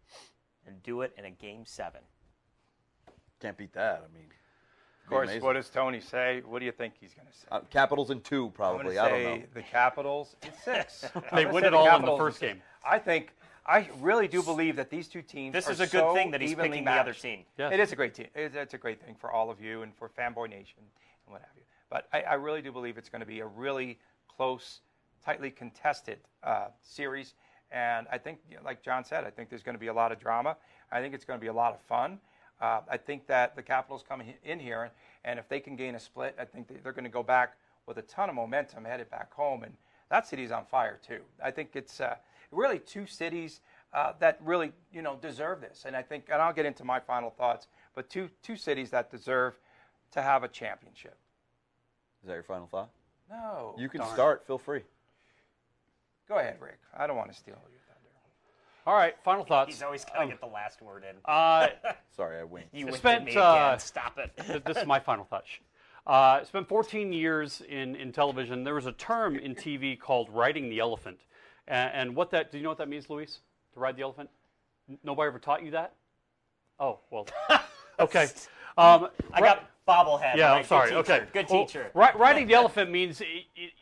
and do it in a Game 7. Can't beat that. I mean, Of course, what does Tony say? What do you think he's going to say? Capitals in 2 probably. I'm I going don't to know. say the Capitals in 6. They win it all in the first game. I really do believe that these two teams This are is a good so thing that he's evenly picking the other matched. team. Yes. It is a great team. It's a great thing for all of you and for Fanboy Nation and what have you. But I really do believe it's going to be a really close, tightly contested series. And I think, like John said, I think there's going to be a lot of drama. I think it's going to be a lot of fun. I think that the Capitals come in here, and if they can gain a split, I think they're going to go back with a ton of momentum headed back home. And that city's on fire, too. I think it's really 2 cities that really, deserve this. And I think, and I'll get into my final thoughts, but two cities that deserve to have a championship. Is that your final thought? No. You can darn. start. Feel free. Go ahead, Rick. I don't want to steal your thunder. All right, final thoughts. He's always got to get the last word in. Sorry, I winked. You winked spent, at me again. Stop it. This is my final touch. Spent 14 years in television. There was a term in TV called riding the elephant. And what that, do you know what that means, Luis? To ride the elephant? Nobody ever taught you that? Oh, well, okay. I got bobblehead. Yeah, right? I'm sorry. Good teacher. Okay. Good Well, teacher. riding the elephant means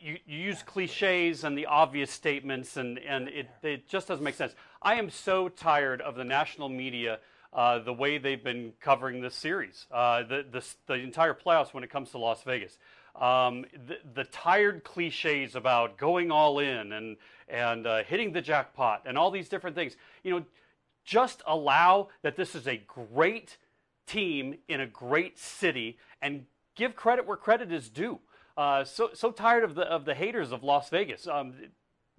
you use cliches and the obvious statements, and it just doesn't make sense. I am so tired of the national media, the way they've been covering this series, the entire playoffs when it comes to Las Vegas. The tired cliches about going all in and hitting the jackpot and all these different things. Just allow that this is a great team in a great city and give credit where credit is due. So tired of the haters of Las Vegas.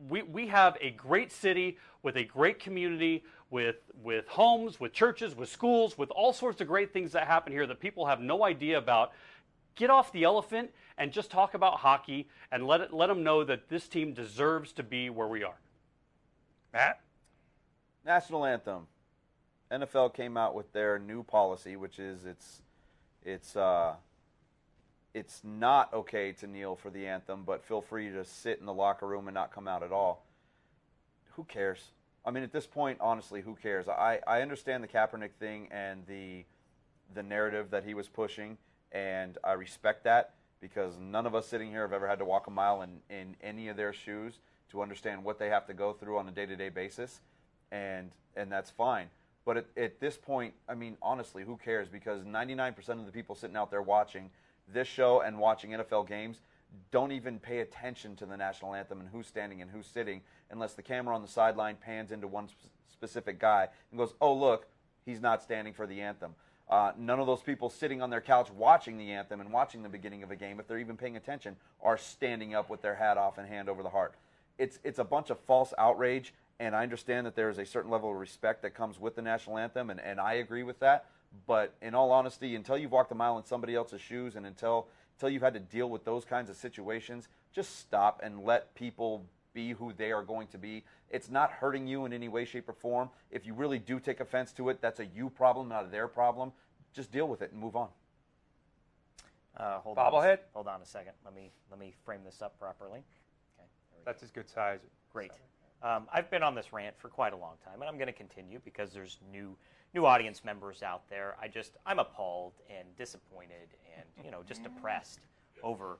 We have a great city with a great community, with homes, with churches, with schools, with all sorts of great things that happen here that people have no idea about. Get off the elephant and just talk about hockey and let them know that this team deserves to be where we are. Matt? National anthem. NFL came out with their new policy, which is it's not okay to kneel for the anthem, but feel free to sit in the locker room and not come out at all. Who cares? I mean, at this point, honestly, who cares? I understand the Kaepernick thing and the narrative that he was pushing, and I respect that because none of us sitting here have ever had to walk a mile in any of their shoes to understand what they have to go through on a day-to-day basis, and that's fine. But at this point, I mean, honestly, who cares? Because 99% of the people sitting out there watching this show and watching NFL games don't even pay attention to the national anthem and who's standing and who's sitting unless the camera on the sideline pans into one specific guy and goes, oh, look, he's not standing for the anthem. None of those people sitting on their couch watching the anthem and watching the beginning of a game, if they're even paying attention, are standing up with their hat off and hand over the heart. It's a bunch of false outrage, and I understand that there is a certain level of respect that comes with the national anthem, and I agree with that. But in all honesty, until you've walked a mile in somebody else's shoes and until you've had to deal with those kinds of situations, just stop and let people be who they are going to be. It's not hurting you in any way, shape, or form. If you really do take offense to it, that's a you problem, not a their problem. Just deal with it and move on. Hold Bobblehead? Hold on a second. Let me frame this up properly. Okay, that's as good size. Great. I've been on this rant for quite a long time, and I'm going to continue because there's new audience members out there. I'm appalled and disappointed and just depressed over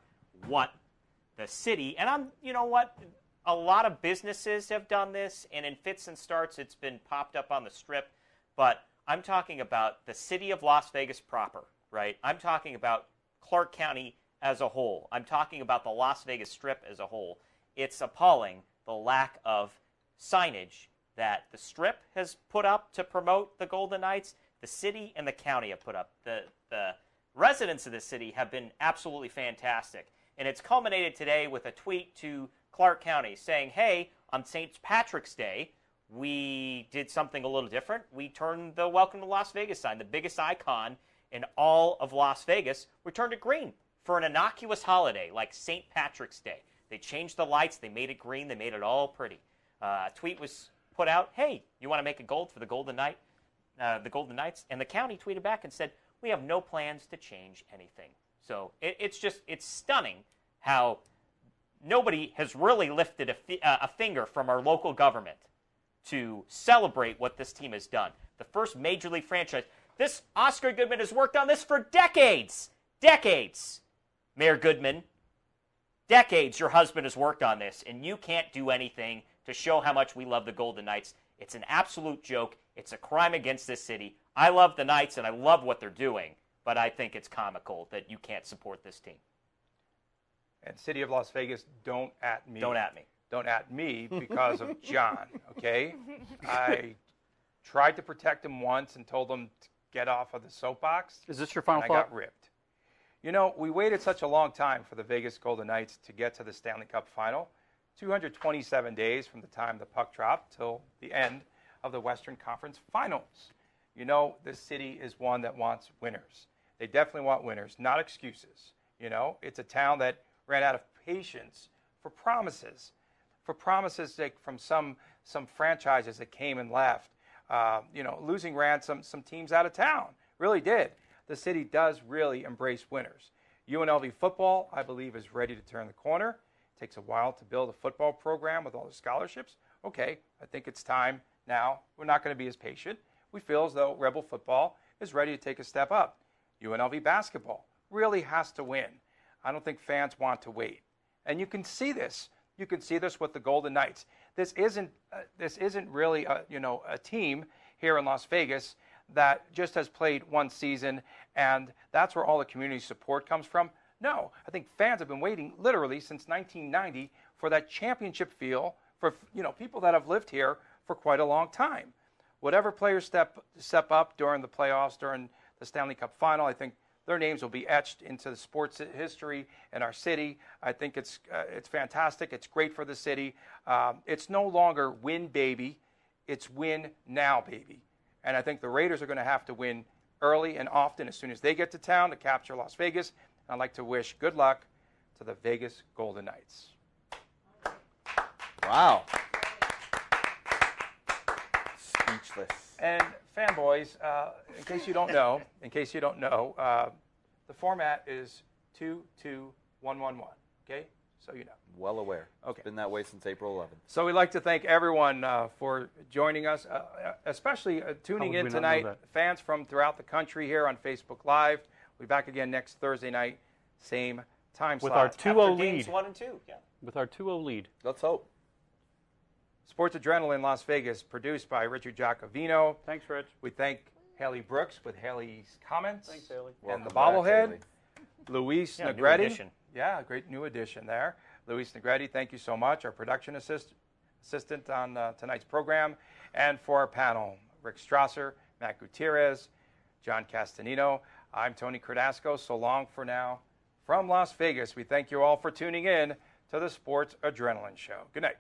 what the city, and a lot of businesses have done this, and in fits and starts it's been popped up on the Strip, but I'm talking about the city of Las Vegas proper, right? I'm talking about Clark County as a whole. I'm talking about the Las Vegas Strip as a whole. It's appalling, the lack of signage that the Strip has put up to promote the Golden Knights, the city and the county have put up. The residents of the city have been absolutely fantastic. And it's culminated today with a tweet to Clark County saying, hey, on St. Patrick's Day, we did something a little different. We turned the Welcome to Las Vegas sign, the biggest icon in all of Las Vegas, we turned it green for an innocuous holiday like St. Patrick's Day. They changed the lights. They made it green. They made it all pretty. A tweet was put out, hey, you want to make it gold for the Golden Knights? And the county tweeted back and said, we have no plans to change anything. So it's stunning how nobody has really lifted a finger from our local government to celebrate what this team has done. The first Major League franchise. This Oscar Goodman has worked on this for decades. Decades. Mayor Goodman, decades your husband has worked on this, and you can't do anything to show how much we love the Golden Knights. It's an absolute joke. It's a crime against this city. I love the Knights, and I love what they're doing, but I think it's comical that you can't support this team. And City of Las Vegas, don't at me. Don't at me. Don't at me because of John, okay? I tried to protect him once and told him to get off of the soapbox. Is this your final and thought? I got ripped. We waited such a long time for the Vegas Golden Knights to get to the Stanley Cup Final. 227 days from the time the puck dropped till the end of the Western Conference Finals. This city is one that wants winners. They definitely want winners, not excuses. It's a town that ran out of patience for promises like from some franchises that came and left. Losing ran some teams out of town. Really did. The city does really embrace winners. UNLV football, I believe, is ready to turn the corner. It takes a while to build a football program with all the scholarships. Okay, I think it's time now. We're not going to be as patient. We feel as though Rebel football is ready to take a step up. UNLV basketball, really has to win. I don't think fans want to wait. And you can see this. You can see this with the Golden Knights. This isn't really a team here in Las Vegas that just has played one season and that's where all the community support comes from. No, I think fans have been waiting literally since 1990 for that championship feel for people that have lived here for quite a long time. Whatever players step up during the playoffs, during the Stanley Cup Final, I think their names will be etched into the sports history in our city. I think it's fantastic. It's great for the city. It's no longer win, baby. It's win now, baby. And I think the Raiders are going to have to win early and often as soon as they get to town to capture Las Vegas. And I'd like to wish good luck to the Vegas Golden Knights. Wow. Speechless. And fanboys, in case you don't know, the format is 2-2-1-1-1. Okay, so you know. Well aware. Okay. It's been that way since April 11th. So we'd like to thank everyone for joining us, especially tuning in tonight. Fans from throughout the country here on Facebook Live. We'll be back again next Thursday night, same time slot. With our 2-0 lead. Games 1 and 2, yeah. With our 2-0 lead. Let's hope. Sports Adrenaline Las Vegas, produced by Richard Giacovino. Thanks, Rich. We thank Haley Brooks with Haley's comments. Thanks, Haley. And the Welcome back, bobblehead, Haley. Luis Yeah, Negretti. new addition. Yeah, great new addition there. Luis Negretti, thank you so much. Our production assistant on tonight's program. And for our panel, Rick Strasser, Matt Gutierrez, John Castanino. I'm Tony Cardasco. So long for now. From Las Vegas, we thank you all for tuning in to the Sports Adrenaline Show. Good night.